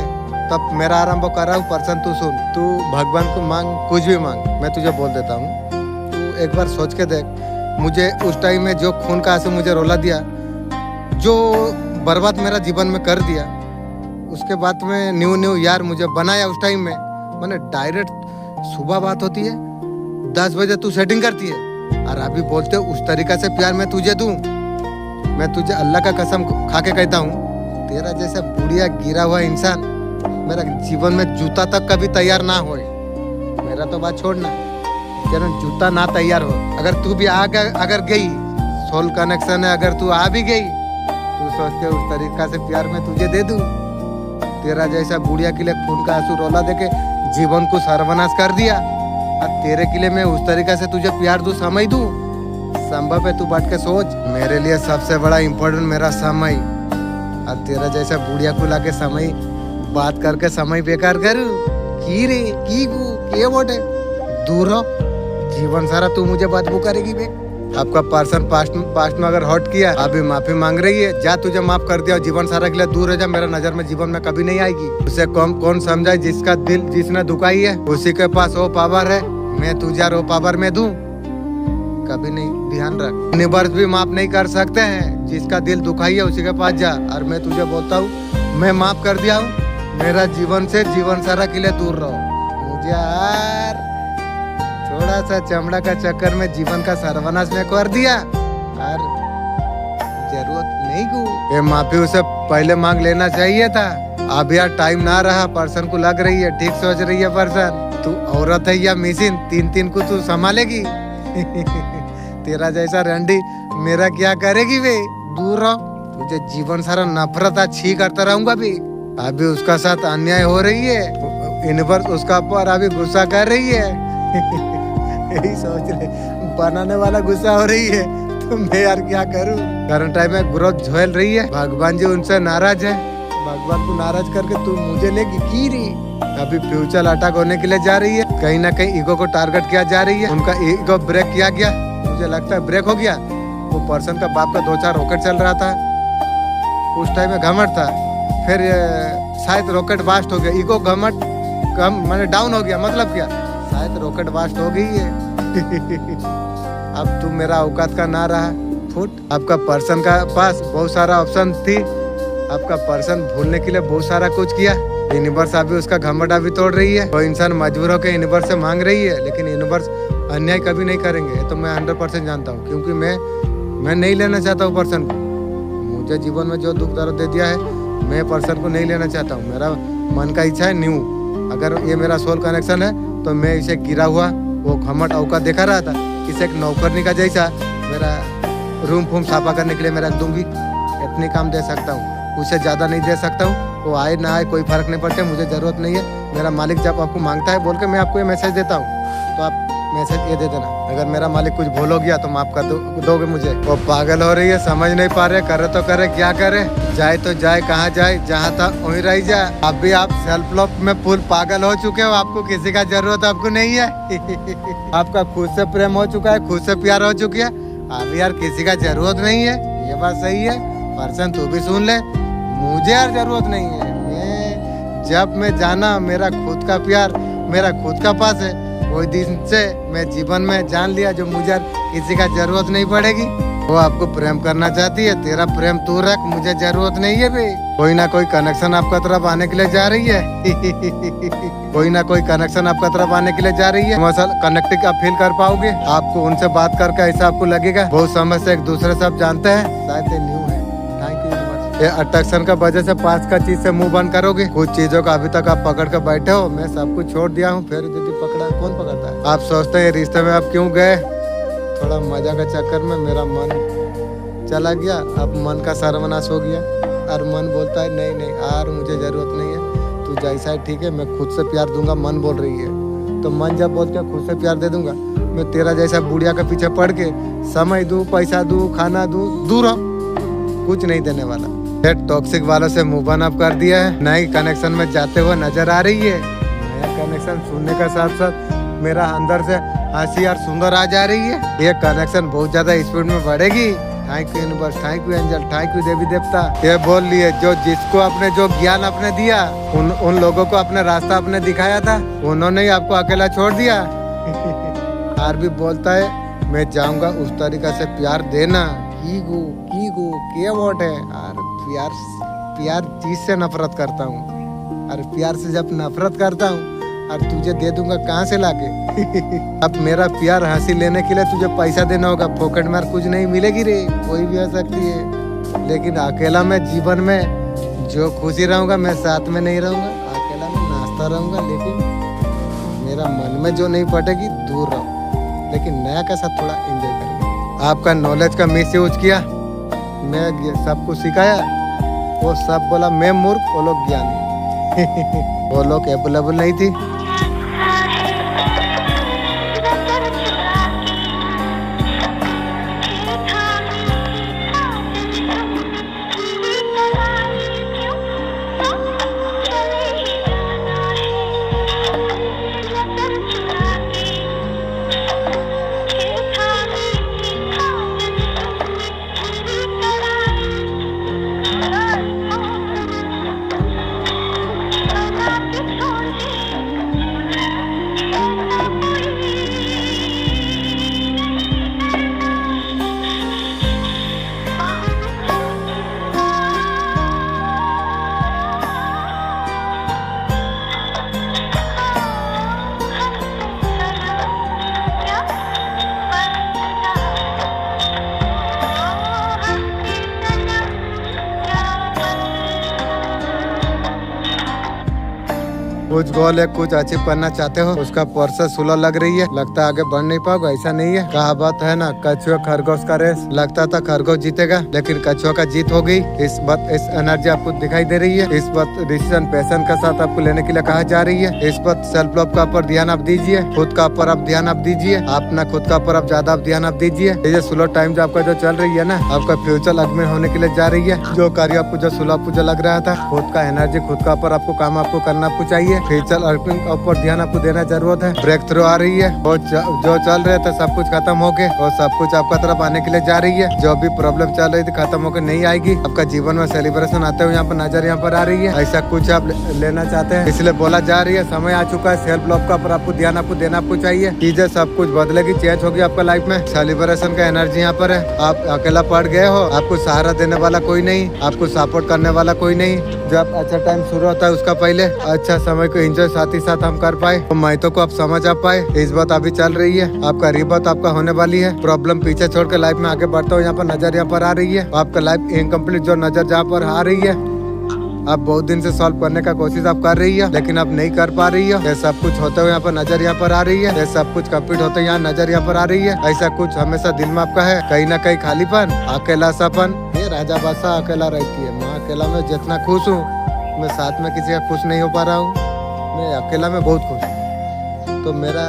तब मेरा आरंभ कर रहा हूँ। पर्सन तू सुन, तू भगवान को मांग, कुछ भी मांग, मैं तुझे बोल देता हूँ। तू एक बार सोच के देख, मुझे उस टाइम में जो खून का आंसू मुझे रोला दिया, जो बर्बाद मेरा जीवन में कर दिया, उसके बाद में न्यू यार मुझे बनाया उस टाइम में। मैंने डायरेक्ट सुबह बात होती है 10 बजे तू सेटिंग करती है और अभी बोलते हो उस तरीका से प्यार मैं तुझे दूं। मैं तुझे अल्लाह का कसम खा के कहता हूँ, तेरा जैसा बुढ़िया गिरा हुआ इंसान मेरा जीवन में जूता तक कभी तैयार ना हो। मेरा तो बात छोड़ना, तेरा जूता ना तैयार हो। अगर तू भी अगर गई, सोल कनेक्शन है, अगर तू आ भी गई, तू सोचते उस तरीका से प्यार मैं तुझे दे दूं। तेरा जैसा बुढ़िया के लिए खून का आंसू रोला देके जीवन को सर्वनाश कर दिया, और तेरे के लिए मैं उस तरीके से तुझे प्यार दूं, समय दूं। संभव है तू बैठ के सोच, मेरे लिए सबसे बड़ा इम्पोर्टेंट मेरा समय, और तेरा जैसा बुढ़िया को लाके समय बात करके समय बेकार करूं की रे की गु के बोटे दूर हो। जीवन सारा तू मुझे बदबू करेगी बे। आपका पर्सन पास्ट में अगर हॉट किया, अभी माफी मांग रही है, जा तुझे माफ कर दिया, जीवन सारा के लिए दूर हो जा, मेरा नजर में जीवन में कभी नहीं आएगी। उसे कौन समझाए, जिसका दिल जिसने दुखाई है उसी के पास वो पावर है। मैं तुझे वो पावर में दूं कभी नहीं, ध्यान रख। यूनिवर्स भी माफ नहीं कर सकते हैं, जिसका दिल दुखाई है उसी के पास जा। और मैं तुझे बोलता हूँ मैं माफ कर दिया हूँ, मेरा जीवन से जीवन सारा के लिए दूर रहो। मुझे यार थोड़ा सा चमड़ा का चक्कर में जीवन का सर्वनाश में कर दिया, और जरूरत नहीं को ये माफी उसे पहले मांग लेना चाहिए था। अब यार टाइम ना रहा, पर्सन को लग रही है, ठीक सोच रही है पर्सन, तू औरत है या मिसिन, तीन को तू संभालेगी। तेरा जैसा रंडी मेरा क्या करेगी वे, दूर रहो। तुझे जीवन सारा नफरत अच्छी करता रहूंगा। अभी उसका साथ अन्याय हो रही है, यूनिवर्स उसका पर अभी गुस्सा कर रही है। यही सोच ले, बनाने वाला गुस्सा हो रही है, तो मैं यार क्या करूं। करंट टाइम में ग्रोथ झेल रही है, भगवान जी उनसे नाराज है। भगवान को नाराज करके तू मुझे लेगी की रही। अभी फ्यूचर अटैक होने के लिए जा रही है, कहीं ना कहीं ईगो को टारगेट किया जा रही है। उनका ईगो ब्रेक किया गया, मुझे लगता है ब्रेक हो गया। वो पर्सन का बाप का 2-4 रॉकेट चल रहा था, उस टाइम में घमंड था, फिर शायद रॉकेट बास्ट हो गया, ईगो घमंड कम मैंने डाउन हो गया। मतलब क्या, शायद रॉकेट बास्ट हो गई है। अब तू मेरा औकात का ना रहा फुट। आपका पर्सन का पास बहुत सारा ऑप्शन थी, आपका पर्सन भूलने के लिए बहुत सारा कुछ किया। यूनिवर्स अभी उसका घमंड अभी तोड़ रही है, तो इंसान मजबूर होकर यूनिवर्स से मांग रही है, लेकिन यूनिवर्स अन्याय कभी नहीं करेंगे, तो मैं 100% जानता हूँ। क्योंकि मैं नहीं लेना चाहता हूँ पर्सन को। मुझे जीवन में जो दुख दर्द दे दिया है, मैं पर्सन को नहीं लेना चाहता हूँ। मेरा मन का इच्छा है न्यू। अगर ये मेरा सोल कनेक्शन है तो मैं इसे गिरा हुआ वो घमंड औकात देखा रहा था, इसे एक नौकरनी का जैसा मेरा रूम फूम साफा करने के लिए मैं रख दूंगी। इतनी काम दे सकता हूँ, उससे ज़्यादा नहीं दे सकता हूँ। वो आए ना आए कोई फर्क नहीं पड़ता, मुझे ज़रूरत नहीं है। मेरा मालिक जब आपको मांगता है बोल के मैं आपको ये मैसेज देता हूँ, तो आप मैसेज ये दे देना। अगर मेरा मालिक कुछ भूल हो गया तो माफ कर दोगे मुझे। वो पागल हो रही है, समझ नहीं पा रहे, करे तो करे क्या करे, जाए तो जाए कहाँ जाए, जहाँ था वहीं रह जाए। अभी आप सेल्फ लव में फुल पागल हो चुके हो, आपको किसी का जरूरत आपको नहीं है। आपका खुद से प्रेम हो चुका है, खुद से प्यार हो चुकी है, अभी यार किसी का जरूरत नहीं है। ये बात सही है पर्सन, तू भी सुन ले, मुझे यार जरूरत नहीं है। जब मैं जाना मेरा खुद का प्यार मेरा खुद का पास है, वही दिन से मैं जीवन में जान लिया जो मुझे किसी का जरूरत नहीं पड़ेगी। वो आपको प्रेम करना चाहती है, तेरा प्रेम तू रख, मुझे जरूरत नहीं है बे। कोई ना कोई कनेक्शन आपका तरफ आने के लिए जा रही है। कोई ना कोई कनेक्शन आपका तरफ आने के लिए जा रही है। कनेक्टिंग आप फील कर पाओगे। आपको उनसे बात करके ऐसा आपको लगेगा बहुत समय से एक दूसरे से आप जानते हैं। शायद ये न्यू है। Thank you. ये अट्रैक्शन का वजह से पास का चीज से मुंह बंद करोगे। कुछ चीजों का अभी तक आप पकड़ कर बैठे हो, मैं सब कुछ छोड़ दिया हूँ, फिर यदि पकड़ा कौन पकड़ता है। आप सोचते हैं रिश्ते में आप क्यों गए, थोड़ा मजा के चक्कर में मेरा मन चला गया। अब मन का सर्वनाश हो गया और मन बोलता है नहीं नहीं यार मुझे जरूरत नहीं है, तू जैसा है ठीक है, मैं खुद से प्यार दूंगा। मन बोल रही है तो मन जब बोलते खुद से प्यार दे दूंगा, मैं तेरा जैसा बुढ़िया के पीछे पड़ के समय दूं, पैसा दूं, खाना दूं, दूर हो, कुछ नहीं देने वाला। टॉक्सिक वालों से मुंह बंद आप कर दिया है, नई कनेक्शन में जाते हुए नजर आ रही है। नया कनेक्शन सुनने का साथ साथ मेरा अंदर से हंसी और सुंदर आ जा रही है। ये कनेक्शन बहुत ज्यादा स्पीड में बढ़ेगी। Thank you universe, thank you angel, thank you देवी देवता। ये बोल लिए जो जिसको आपने जो ज्ञान आपने दिया, उन लोगों को अपने रास्ता आपने दिखाया था, उन्होंने ही आपको अकेला छोड़ दिया। और भी बोलता है मैं जाऊंगा उस तरीका से प्यार देना। कीगो क्या वोट है यार, प्यार चीज से नफरत करता हूँ और प्यार से जब नफरत करता हूँ और तुझे दे दूंगा कहाँ से लाके। अब मेरा प्यार हासिल लेने के लिए तुझे पैसा देना होगा, पॉकेट मार कुछ नहीं मिलेगी रे, कोई भी आ सकती है। लेकिन अकेला मैं जीवन में जो खुशी रहूंगा, मैं साथ में नहीं रहूंगा, अकेला मैं नाचता रहूंगा, लेकिन मेरा मन में जो नहीं पटेगी दूर रहो। लेकिन नया का साथ थोड़ा एंजॉय करूंगा। आपका नॉलेज का मिस यूज किया, मैं सब कुछ सिखाया, वो सब बोला मैं मूर्ख, वो लोग ज्ञानी। वो लोग अवेलेबल नहीं थी। कुछ गोल है, कुछ अचीव करना चाहते हो, उसका प्रोसेस स्लो लग रही है, लगता है आगे बढ़ नहीं पाओगे। ऐसा नहीं है, कहावत है ना, कछुआ खरगोश का रेस, लगता था खरगोश जीतेगा लेकिन कछुआ का जीत हो गई। इस एनर्जी आपको दिखाई दे रही है। इस वक्त डिसीजन पैशन के साथ आपको लेने के लिए कहा जा रही है। इस वक्त सेल्फ लव का ऊपर ध्यान आप दीजिए, खुद का ऊपर आप ध्यान आप दीजिए, अपना खुद का ऊपर आप ज्यादा ध्यान आप दीजिए। ये स्लो टाइम जो आपका जो चल रही है ना, आपका फ्यूचर अगमेंट होने के लिए जा रही है। जो कार्य आपको जो स्लो आपको जो लग रहा था, खुद का एनर्जी खुद का ऊपर आपको काम आपको करना आपको चाहिए। फ्यूचर अर्निंग का ऊपर ध्यान आपको देना जरूरत है। ब्रेक थ्रू आ रही है और जो चल रहे थे सब कुछ खत्म होके और सब कुछ आपका तरफ आने के लिए जा रही है। जो भी प्रॉब्लम चल रही थी खत्म होकर नहीं आएगी। आपका जीवन में सेलिब्रेशन आते हुए यहाँ पर नजर यहाँ पर आ रही है। ऐसा कुछ आप लेना चाहते हैं, इसलिए बोला जा रही है समय आ चुका है सेल्फ लव का, पर आपको ध्यान आपको देना आपको चाहिए। चीजें सब कुछ बदलेगी, चेंज होगी आपका लाइफ में। सेलिब्रेशन का एनर्जी यहाँ पर है। आप अकेला पड़ गए हो, आपको सहारा देने वाला कोई नहीं, आपको सपोर्ट करने वाला कोई नहीं। जब अच्छा टाइम शुरू होता है उसका पहले अच्छा समय को एंजॉय साथ ही साथ हम कर पाए, तो महत्व को आप समझ आ पाए। इस बात अभी चल रही है, आपका रिबत आपका होने वाली है। प्रॉब्लम पीछे छोड़ के लाइफ में आगे बढ़ता हो यहाँ पर नजर यहाँ पर आ रही है। आपका लाइफ इनकम्प्लीट जो नजर जहाँ पर आ रही है, आप बहुत दिन से सॉल्व करने का कोशिश आप कर रही है लेकिन आप नहीं कर पा रही है। ये सब कुछ होते हुए यहाँ पर नजर यहाँ पर आ रही है। ये सब कुछ कंप्लीट होते यहाँ नजर यहाँ पर आ रही है। ऐसा कुछ हमेशा दिल में आपका है, कहीं ना कहीं खालीपन, अकेला सापन। ये राजा बादशाह अकेला रहती है, मैं अकेला में जितना खुश हूँ, मैं साथ में किसी का खुश नहीं हो पा रहा हूँ। मैं अकेला में बहुत खुश हूँ, तो मेरा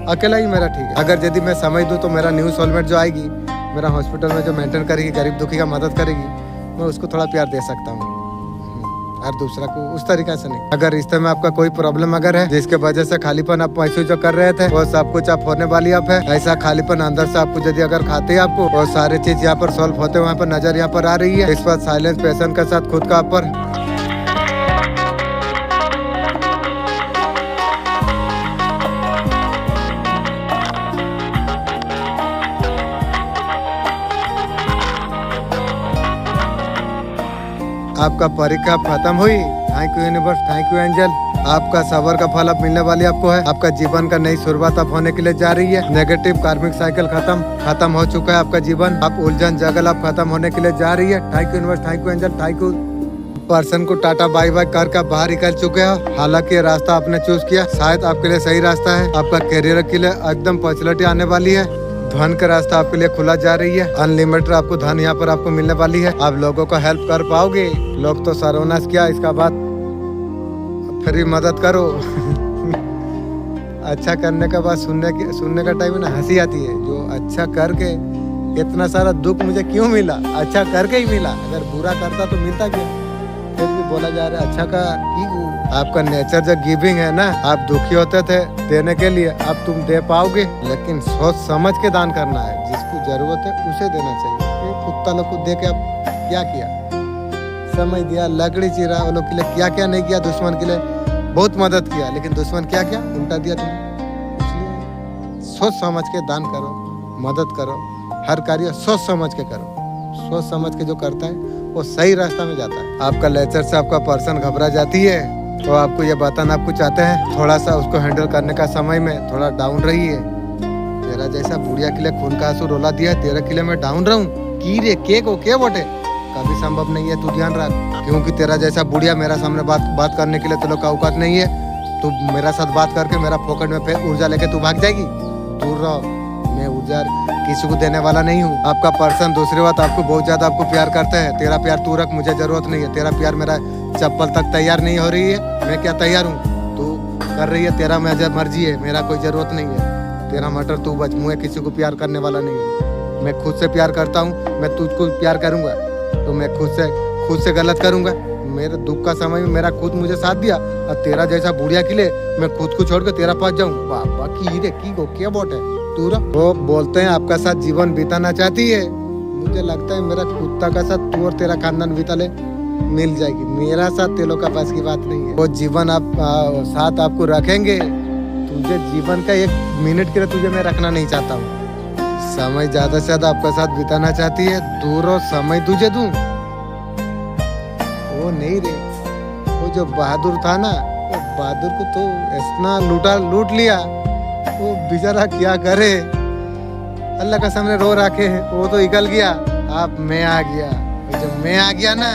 अकेला ही मेरा ठीक है। अगर यदि मैं समझ दूँ तो मेरा न्यू सोलमेट जो आएगी, मेरा हॉस्पिटल में जो मेंटेन करेगी, गरीब दुखी का मदद करेगी, मैं उसको थोड़ा प्यार दे सकता हूँ और दूसरा को उस तरीके से नहीं। अगर रिश्ते में आपका कोई प्रॉब्लम अगर है जिसके वजह से खालीपन आप महसूस जो कर रहे थे, वो सब कुछ आप होने वाली आप है। ऐसा खालीपन अंदर से आपको यदि अगर खाते हैं आपको, वो सारी चीज यहाँ पर सॉल्व होते वहाँ पर नजर यहाँ पर आ रही है। इस बार साइलेंस पेशेंस के साथ खुद का ऊपर आपका परीक्षा खत्म हुई। Thank you universe, thank you angel. आपका सबर का फल अब मिलने वाली आपको है। आपका जीवन का नई शुरुआत अब होने के लिए जा रही है। नेगेटिव कार्मिक साइकिल खत्म हो चुका है आपका जीवन। आप उलझन जगल अब खत्म होने के लिए जा रही है। Thank you universe, thank you angel, thank you. Person को टाटा बाय बाय कर बाहर निकल चुके हो। हालांकि ये रास्ता आपने चूज किया, शायद आपके लिए सही रास्ता है। आपका करियर के लिए एकदम फैसिलिटी आने वाली है। धन का रास्ता आपके लिए खुला जा रही है। अनलिमिटेड आपको धन यहाँ पर आपको मिलने वाली है। आप लोगों को हेल्प कर पाओगे। लोग तो सर्वनाश किया, इसका बाद फिर भी मदद करो। अच्छा करने के बाद सुनने का टाइम है ना, हंसी आती है। जो अच्छा करके इतना सारा दुख मुझे क्यों मिला, अच्छा करके ही मिला। अगर बुरा करता तो मिलता क्यों? फिर भी बोला जा रहा है अच्छा का क्यों। आपका नेचर जो गिविंग है ना, आप दुखी होते थे देने के लिए, अब तुम दे पाओगे, लेकिन सोच समझ के दान करना है। जिसको जरूरत है उसे देना चाहिए। ये कुत्ता लोग को दे के आप क्या किया? समय दिया, लकड़ी चीरा, वो लोग के लिए क्या क्या नहीं किया। दुश्मन के लिए बहुत मदद किया, लेकिन दुश्मन क्या क्या उल्टा दिया तुम्हें। इसलिए सोच समझ के दान करो, मदद करो। हर कार्य सोच समझ के करो। सोच समझ के जो करता है वो सही रास्ता में जाता है। आपका लेक्चर से आपका पर्सन घबरा जाती है, तो आपको ये बताना आपको चाहते हैं थोड़ा सा उसको हैंडल करने का समय में थोड़ा डाउन रही है। तेरा जैसा बुढ़िया के लिए खून का आंसू रोला दिया, तेरे के लिए मैं डाउन रहूं की रे के को के बोटे, कभी संभव नहीं है। तू ध्यान रख, क्योंकि तेरा जैसा बुढ़िया मेरा सामने बात करने के लिए तेरे का औकात नहीं है। तू मेरा साथ बात करके मेरा पॉकेट में ऊर्जा लेके तू भाग जाएगी। दूर रहो, मैं ऊर्जा किसी को देने वाला नहीं हूँ। आपका पर्सन दूसरी बात आपको बहुत ज्यादा आपको प्यार करते हैं। तेरा प्यार तू रख, मुझे जरूरत नहीं है। तेरा प्यार मेरा चप्पल तक तैयार नहीं हो रही है, मैं क्या तैयार हूँ? तू कर रही है, तेरा मर्जी है, मेरा कोई जरूरत नहीं है। तेरा मटर तू बच, मुझे किसी को प्यार करने वाला नहीं हूँ। मैं खुद से प्यार करता हूँ। मैं तुझको प्यार करूंगा तो मैं खुद से गलत करूंगा। मेरे दुख का समय में मेरा खुद मुझे साथ दिया, और तेरा जैसा बुढ़िया के लिए मैं खुद को छोड़ के तेरा पास जाऊँ? बाबा की रे की को क्या बोट है तू। वो बोलते हैं आपका साथ जीवन बिताना चाहती है। मुझे लगता है मेरा कुत्ता का साथ तू और तेरा खानदान बिता ले, मिल जाएगी। मेरा साथ तेलों का पास की बात नहीं है। वो जीवन आप साथ आपको रखेंगे। तुझे जीवन का एक मिनट के लिए तुझे मैं रखना नहीं चाहता हूँ। समय ज्यादा से ज्यादा आपका साथ बिताना चाहती है। दूर और समय तुझे दूं? वो नहीं रे, वो जो बहादुर था ना, वो बहादुर को तो इतना लूट लिया। वो बेचारा क्या करे, अल्लाह का सामने रो रखे है। वो तो निकल गया, अब मैं आ गया। जब मैं आ गया ना,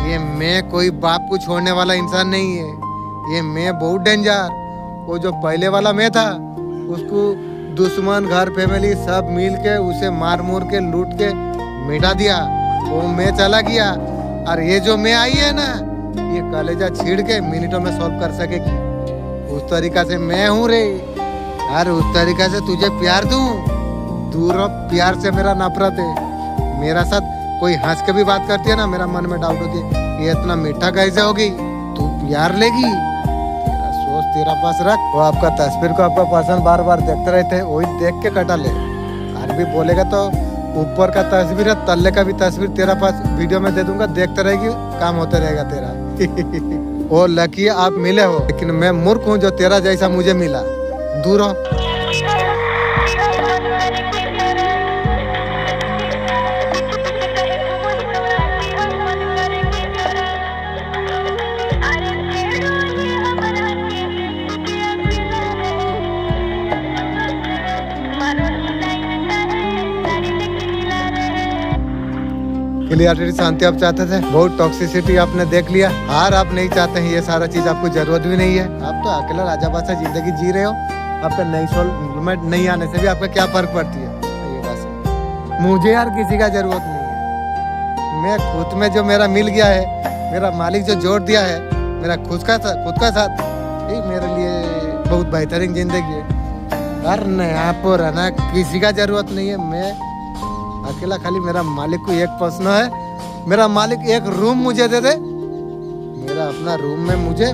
ये मैं कोई बाप को छोड़ने वाला इंसान नहीं है। ये मैं बहुत डेंजर। वो जो पहले वाला मैं था, उसको दुश्मन घर फैमिली सब मिल के उसे मार मोर के लूट के मिटा दिया। वो मैं चला गया, और ये जो मैं आई है ना, ये कलेजा छीड़ के मिनटों में सॉल्व कर सकेगी। उस तरीका से मैं हूँ रे। यार उस तरीका से तुझे प्यार दूं? दूर प्यार से मेरा नफरत है। मेरा साथ कोई हंस के भी बात करती है ना, मेरा मन में डाउट होती है, ये इतना मीठा कैसे होगी? तू प्यार लेगी? तेरा सोच तेरा पास रख। वो आपका तस्वीर को आपका पर्सन बार बार देखते रहते हैं, वही देख के कटा ले। और भी बोलेगा तो ऊपर का तस्वीर है, तल्ले का भी तस्वीर तेरा पास वीडियो में दे दूंगा, देखते रहेगी, काम होता रहेगा तेरा। वो लकी आप मिले हो, लेकिन मैं मूर्ख हूँ जो तेरा जैसा मुझे मिला। दूर हो। क्लियरिटी शांति आप चाहते थे, बहुत टॉक्सिसिटी आपने देख लिया। हार आप नहीं चाहते हैं, ये सारा चीज आपको जरूरत भी नहीं है। आप तो अकेला राजा बादशाह जिंदगी जी रहे हो। आपका नई सोलमेट नहीं आने से भी आपका क्या फर्क पड़ती है? ये बस मुझे यार किसी का जरूरत नहीं है। मैं खुद में जो मेरा मिल गया है, मेरा मालिक जो जोड़ दिया है, मेरा खुद का साथ, ये मेरे लिए बहुत बेहतरीन जिंदगी है। हर नया पर रहना किसी का जरूरत नहीं है। मैं अकेला, खाली मेरा मालिक को एक प्रश्न है, मेरा मालिक एक रूम मुझे दे दे, मेरा अपना रूम में मुझे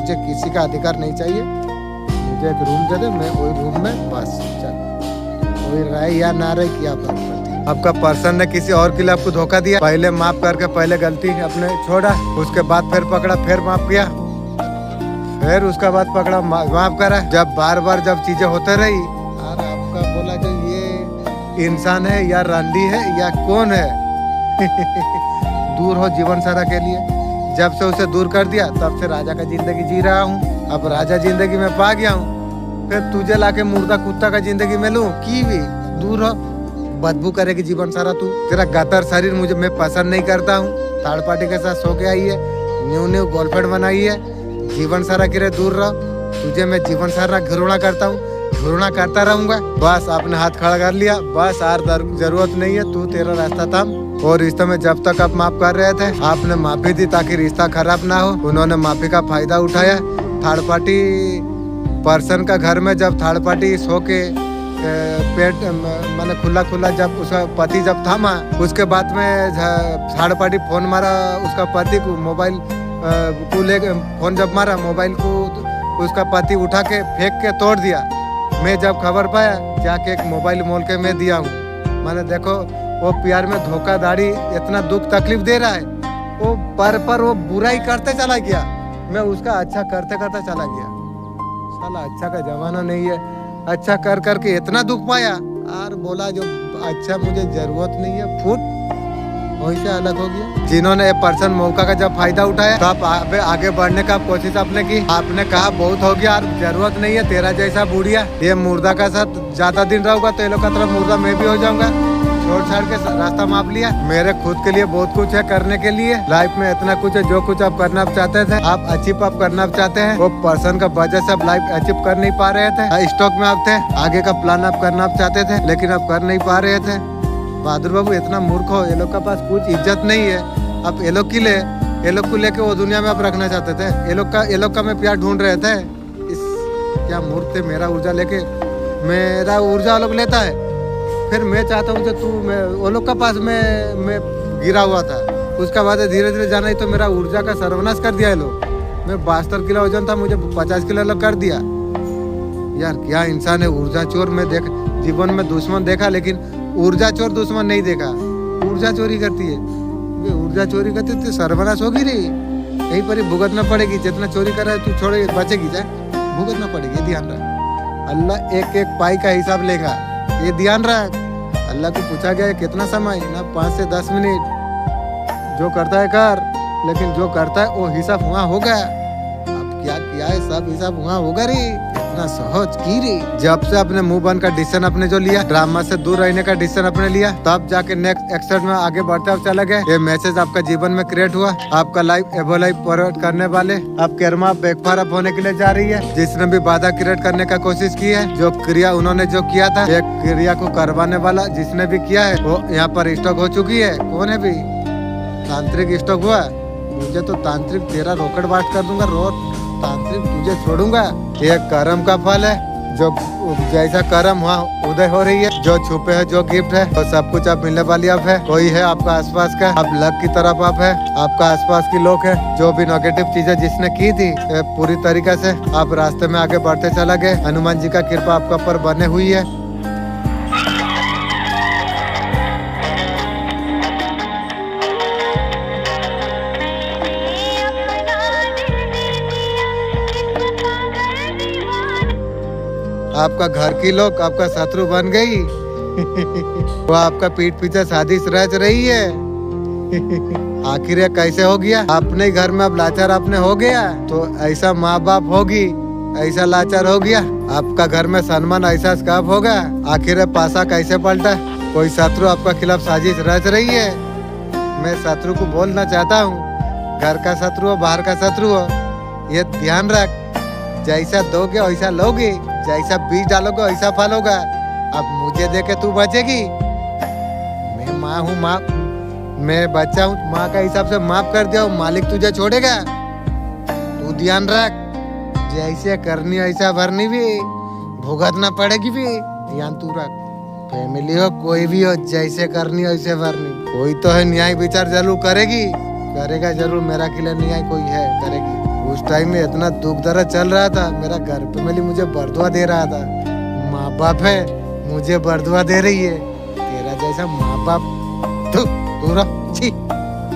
किसी का अधिकार नहीं चाहिए। मुझे एक रूम दे दे, मैं वही रूम में बस चल, कोई रहे या ना रहे क्या फर्क पड़ती है। आपका पर्सन ने किसी और के लिए आपको धोखा दिया, पहले माफ करके पहले गलती अपने छोड़ा, उसके बाद फिर पकड़ा, फिर माफ किया, फिर उसका बाद पकड़ा, माफ करा। जब बार बार जब चीजें होते रही, और आपका बोला जो ये इंसान है या रंडी है या कौन है? दूर हो जीवन सारा के लिए। जब से उसे दूर कर दिया तब से राजा का जिंदगी जी रहा हूँ। अब राजा जिंदगी में पा गया हूँ, फिर तुझे लाके मुर्दा कुत्ता का जिंदगी में लूं की भी दूर हो, बदबू करेगी जीवन सारा तू। तेरा गतर शरीर मुझे मैं पसंद नहीं करता हूँ। थर्ड पार्टी के साथ सो के आई है, न्यू गर्लफ्रेंड बनाई है, जीवन सारा के लिए दूर रहो। तुझे मैं जीवन सारा घृणा करता हूँ, घृणा करता रहूंगा। बस आपने हाथ खड़ा कर लिया, बस और जरूरत नहीं है। तू तेरा रास्ता थाम। और रिश्ते में जब तक आप माफ कर रहे थे आपने माफी दी ताकि रिश्ता खराब ना हो। उन्होंने माफी का फायदा उठाया। थर्ड पार्टी पर्सन का घर में जब थर्ड पार्टी सो के पेट मैंने खुला जब उसका पति जब थामा, उसके बाद में थर्ड पार्टी फोन मारा उसका पति को, मोबाइल को लेके फोन जब मारा मोबाइल को उसका पति उठा के फेंक के तोड़ दिया। मैं जब खबर पाया जाके एक मोबाइल मोल के मैं दिया हूँ। मैंने देखो वो प्यार में धोखाधड़ी इतना दुख तकलीफ दे रहा है, वो पर वो बुराई करते चला गया, मैं उसका अच्छा करते करते चला गया। साला अच्छा का जमाना नहीं है, अच्छा कर करके इतना दुख पाया और बोला जो अच्छा मुझे जरूरत नहीं है, फुट वहीं से अलग हो गया। जिन्होंने ये पर्सन मौका का जब फायदा उठाया तो आप आगे बढ़ने का कोशिश आपने की। आपने कहा बहुत हो गया और जरूरत नहीं है तेरा जैसा बुढ़िया, ये मुर्दा का साथ ज्यादा दिन रहूंगा तो ये लोग का तरफ मुर्दा मैं भी हो जाऊंगा। छोड़ छाड़ के रास्ता माप लिया। मेरे खुद के लिए बहुत कुछ है करने के लिए, लाइफ में इतना कुछ है, जो कुछ आप करना चाहते थे आप अचीव आप करना चाहते हैं, वो पर्सन का वजह से आप लाइफ अचीव कर नहीं पा रहे थे। स्टॉक में आप थे, आगे का प्लान आप करना चाहते थे लेकिन आप कर नहीं पा रहे थे। बहादुर बाबू इतना मूर्ख हो, ये लोग के पास कुछ इज्जत नहीं है। आप ये लोग के लिए ये लोग को लेके वो दुनिया में आप रखना चाहते थे। ये लोग का मैं प्यार ढूंढ रहे थे। इस क्या मूर्ख थे, मेरा ऊर्जा लेके मेरा ऊर्जा लोग लेता है। फिर मैं चाहता हूँ तू वो लोग का पास मैं गिरा हुआ था, उसका बाद धीरे धीरे जाना ही तो मेरा ऊर्जा का सर्वनाश कर दिया है लोग। मैं 72 किलो वजन था, मुझे 50 किलो अलग कर दिया। यार क्या इंसान है, ऊर्जा चोर में देख जीवन में दुश्मन देखा लेकिन ऊर्जा चोर दुश्मन नहीं देखा। ऊर्जा चोरी करती है, ऊर्जा चोरी करती तो सर्वनाश होगी रे, यहीं पर ही भुगतना पड़ेगी। जितना चोरी कर रहा है तू छोड़े बचेगी, जाए भुगतना पड़ेगी, ये ध्यान रख। अल्लाह एक एक पाई का हिसाब लेगा, ये ध्यान रख। अल्लाह को पूछा गया है कितना समय ना, 5 से 10 मिनट। जो करता है कर, लेकिन जो करता है वो हिसाब वहाँ होगा। अब क्या किया है सब हिसाब वहाँ होगा रे, इतना सहज की रे। जब से अपने मुंह बंद का डिसीजन अपने जो लिया, ड्रामा से दूर रहने का डिसीजन अपने लिया, तब जाके नेक्स्ट एक्सटेंड में आगे बढ़ते हुए चला गया। ये मैसेज आपका जीवन में क्रिएट हुआ, आपका लाइफ एवो लाइफ फॉरवर्ड करने वाले अब कर्मा बैकफायर अप होने के लिए जा रही है। जिसने भी बाधा क्रिएट करने का कोशिश की है, जो क्रिया उन्होंने जो किया था, एक क्रिया को करवाने वाला जिसने भी किया है वो यहाँ पर स्टॉक हो चुकी है। कौन है भी तांत्रिक स्टॉक हुआ, मुझे तो तांत्रिक तेरा रोकड़ बास्ट कर दूंगा, तांत्रिक तुझे छोड़ूंगा। ये कर्म का फल है, जो जैसा कर्म हुआ उदय हो रही है। जो छुपे है जो गिफ्ट है तो सब कुछ अब मिलने वाली अब है। कोई है आपका आसपास का, अब लक की तरफ आप है, आपका आसपास की लोग है। जो भी नेगेटिव चीजें जिसने की थी पूरी तरीके से आप रास्ते में आगे बढ़ते चला गए। हनुमान जी का कृपा आपका ऊपर बने हुई है। आपका घर की लोग आपका शत्रु बन गई वो आपका पीठ पीछे साजिश रच रही है। आखिर ये कैसे हो गया? अपने घर में अब लाचार आपने हो गया तो ऐसा माँ बाप होगी, ऐसा लाचार हो गया। आपका घर में सम्मान ऐसा कब होगा? आखिर पासा कैसे पलटा? कोई शत्रु आपका खिलाफ साजिश रच रही है। मैं शत्रु को बोलना चाहता हूँ, घर का शत्रु हो बाहर का शत्रु हो, ये ध्यान रख, जैसा दोगे वैसा लोगे, जैसा बीज डालोगे वैसा फल होगा। अब मुझे देके तू बचेगी? मैं माँ हूँ, माँ मैं बच्चा हूँ, माँ का हिसाब से माफ कर दिया, मालिक तुझे छोड़ेगा? तू ध्यान रख, जैसे करनी ऐसा भरनी भी, भुगतना पड़ेगी भी, ध्यान तू रख। फैमिली हो कोई भी हो, जैसे करनी वैसे भरनी। कोई तो है न्याय विचार जरूर करेगी, करेगा जरूर, मेरा के लिए न्याय कोई है करेगी। उस टाइम में इतना दुख दर्द चल रहा था, मेरा घर पे मिली मुझे बरदुआ दे रहा था। माँ बाप है मुझे बरदुआ दे रही है, तेरा जैसा माँ बाप छी।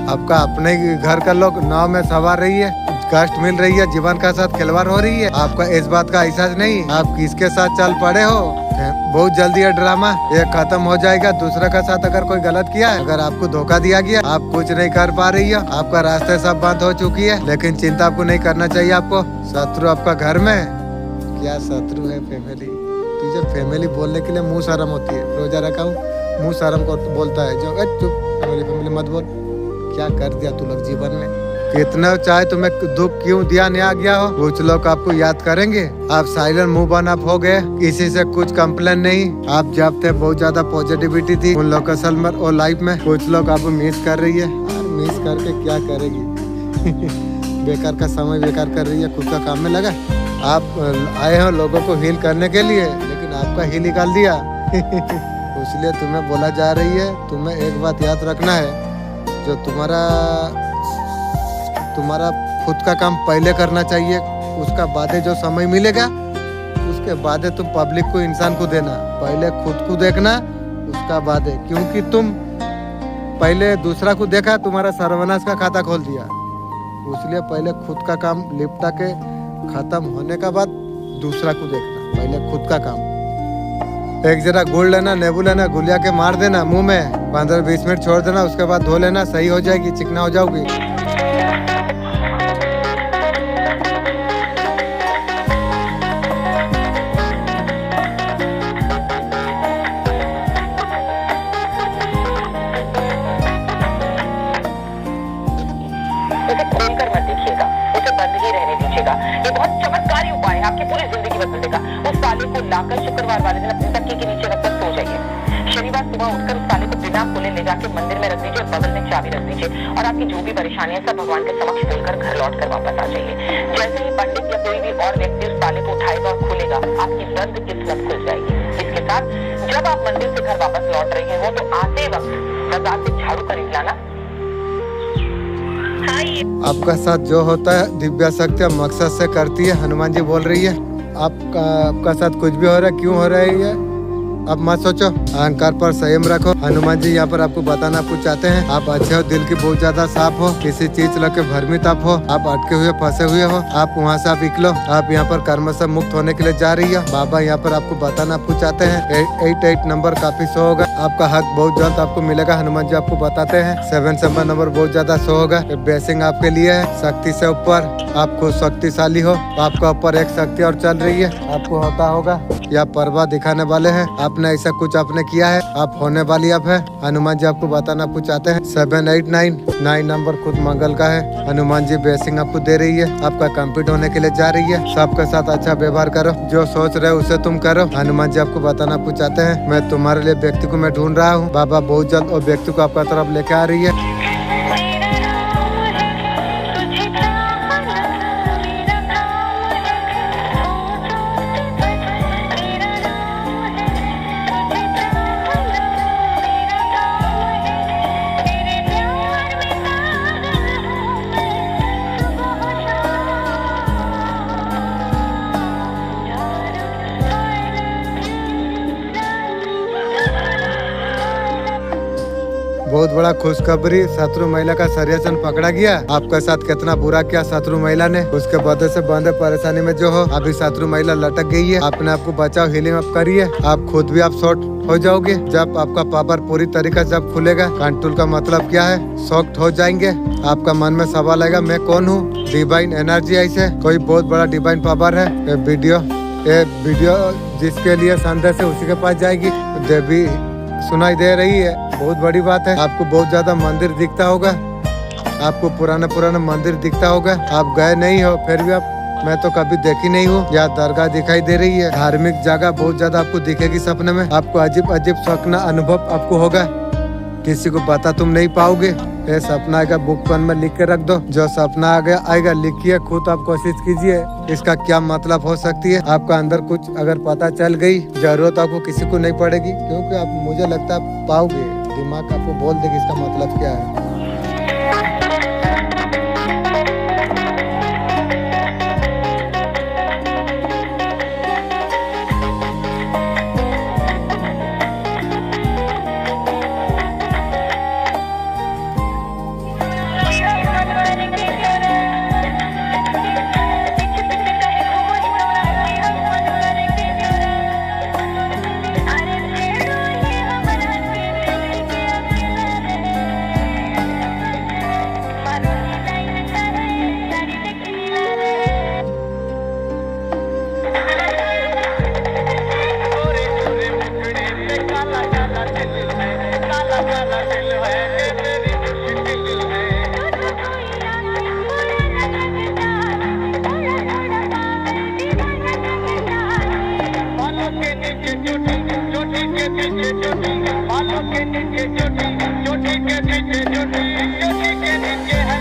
आपका अपने घर का लोग नाव में सवार रही है, कष्ट मिल रही है, जीवन का साथ खिलवाड़ हो रही है। आपका इस बात का एहसास नहीं आप किसके साथ चल पड़े हो। बहुत जल्दी है ड्रामा, ये खत्म हो जाएगा। दूसरे के साथ अगर कोई गलत किया है, अगर आपको धोखा दिया गया, आप कुछ नहीं कर पा रही है, आपका रास्ते सब बंद हो चुकी है, लेकिन चिंता आपको नहीं करना चाहिए। आपको शत्रु आपका घर में क्या शत्रु है फैमिली। तुझे फैमिली बोलने के लिए मुंह शर्म होती है। रोजा रखा हूँ, मुंह शर्म को बोलता है जो चुप, फैमिली मत बोल। क्या कर दिया तू लोग जीवन में। कितना चाहे तुम्हें दुख क्यों दिया नहीं आ गया हो, कुछ लोग आपको याद करेंगे। आप साइलेंट मुंह बन अप हो गए, किसी से कुछ कंप्लेन नहीं। आप जब थे बहुत ज्यादा पॉजिटिविटी थी उन लोग असल में और लाइफ में। कुछ लोग आपको मिस कर रही है, मिस करके क्या करेगी बेकार का समय बेकार कर रही है, खुद का काम में लगा। आप आए हो लोगों को हील करने के लिए, लेकिन आपका हील निकाल दिया इसलिए तुम्हें बोला जा रही है। तुम्हें एक बात याद रखना है, जो तुम्हारा खुद का काम पहले करना चाहिए, उसका बाद जो समय मिलेगा उसके बाद तुम पब्लिक को, इंसान को देना। पहले खुद को देखना, उसका बाद, क्योंकि तुम पहले दूसरा को देखा, तुम्हारा सर्वनाश का खाता खोल दिया। इसलिए पहले खुद का काम निपटा के खत्म होने का बाद दूसरा को देखना, पहले खुद का काम। एक जरा गुड़ लेना, नींबू लेना, गुलिया के मार देना मुंह में, 15-20 मिनट छोड़ देना, उसके बाद धो लेना, सही हो जाएगी, चिकना हो जाओगी।
ये बहुत चमत्कारी उपाय है, आपकी पूरी जिंदगी बदल देगा। उस ताले को लाकर शुक्रवार वाले दिन अपने तकिए के नीचे रखकर सो जाइए। शनिवार सुबह उठकर उस ताले को बिना खोले ले जाके मंदिर में रख दीजिए और बगल में चाबी रख दीजिए, और आपकी जो भी परेशानियां सब भगवान के समक्ष बोलकर घर लौट कर वापस आ जाइए। जैसे ही पंडित या कोई भी और व्यक्ति उस ताले को उठाएगा और खोलेगा, आपकी बंद किस्मत खुल जाएगी। इसके साथ जब आप मंदिर से घर वापस लौट रहे हो तो आते वक्त बाजार से झाड़ू खरीद लाना।
आपका साथ जो होता है दिव्या शक्ति मकसद से करती है। हनुमान जी बोल रही है आपका साथ कुछ भी हो रहा है, क्यों हो रहा है ये अब मत सोचो, अहंकार पर संयम रखो। हनुमान जी यहाँ पर आपको बताना आपको चाहते हैं, आप अच्छे हो, दिल की बहुत ज्यादा साफ हो, किसी चीज लगे भ्रमित आप हो, आप अटके हुए फंसे हुए हो, आप वहाँ से आप निकलो। आप यहाँ पर कर्म से मुक्त होने के लिए जा रही है। बाबा यहाँ पर आपको बताना आपको चाहते हैं 88 नंबर काफी शो होगा, आपका हक बहुत जल्द आपको मिलेगा। हनुमान जी आपको बताते हैं 7 नंबर बहुत ज्यादा शो होगा। ब्लेसिंग आपके लिए है, शक्ति से ऊपर आप खुद शक्तिशाली हो, आपका ऊपर एक शक्ति और चल रही है, आपको होता होगा या परवाह दिखाने वाले हैं। आपने ऐसा कुछ आपने किया है, आप होने वाली आप है। हनुमान जी आपको बताना आपको चाहते हैं 789 नंबर खुद मंगल का है। हनुमान जी ब्लेसिंग आपको दे रही है, आपका कंप्लीट होने के लिए जा रही है। सबके साथ अच्छा व्यवहार करो, जो सोच रहे हो उसे तुम करो। हनुमान जी आपको बताना आपको चाहते हैं मैं तुम्हारे लिए व्यक्ति को मैं ढूंढ रहा हूँ। बाबा बहुत जल्द और व्यक्ति को आपका तरफ लेके आ रही है। बहुत बड़ा खुशखबरी, शत्रु महिला का षड्यंत्र पकड़ा गया। आपके साथ कितना बुरा किया शत्रु महिला ने, उसके वजह से बंदे परेशानी में जो हो, अभी शत्रु महिला लटक गई है। अपने आपको बचाओ, हीलिंग आप करिए, आप खुद भी आप शॉर्ट हो जाओगे। जब आपका पावर पूरी तरीके से खुलेगा, कंट्रोल का मतलब क्या है, शॉक्ट हो जाएंगे। आपका मन में सवाल आएगा मैं कौन हूँ, डिवाइन एनर्जी ऐसे कोई बहुत बड़ा डिवाइन पावर है। ये वीडियो जिसके लिए संदेश है उसी के पास जाएगी। देवी सुनाई दे रही है, बहुत बड़ी बात है। आपको बहुत ज्यादा मंदिर दिखता होगा, आपको पुराना मंदिर दिखता होगा, आप गए नहीं हो फिर भी आप मैं तो कभी देखी नहीं हूँ, या दरगाह दिखाई दे रही है। धार्मिक जगह बहुत ज्यादा आपको दिखेगी सपने में, आपको अजीब अजीब सपना अनुभव आपको होगा, किसी को बता तुम नहीं पाओगे। ये सपना आएगा बुक पेन में लिख के रख दो, जो सपना आएगा लिखिए, खुद आप कोशिश कीजिए इसका क्या मतलब हो सकती है। आपका अंदर कुछ अगर पता चल गई, जरूरत आपको किसी को नहीं पड़ेगी, क्योंकि आप मुझे लगता है पाओगे, दिमाग आपको बोल देगी इसका मतलब क्या है।
नीचे चोटी, चोटी के पीछे चोटी, बालों के नीचे चोटी, चोटी के पीछे चोटी, चोटी के नीचे है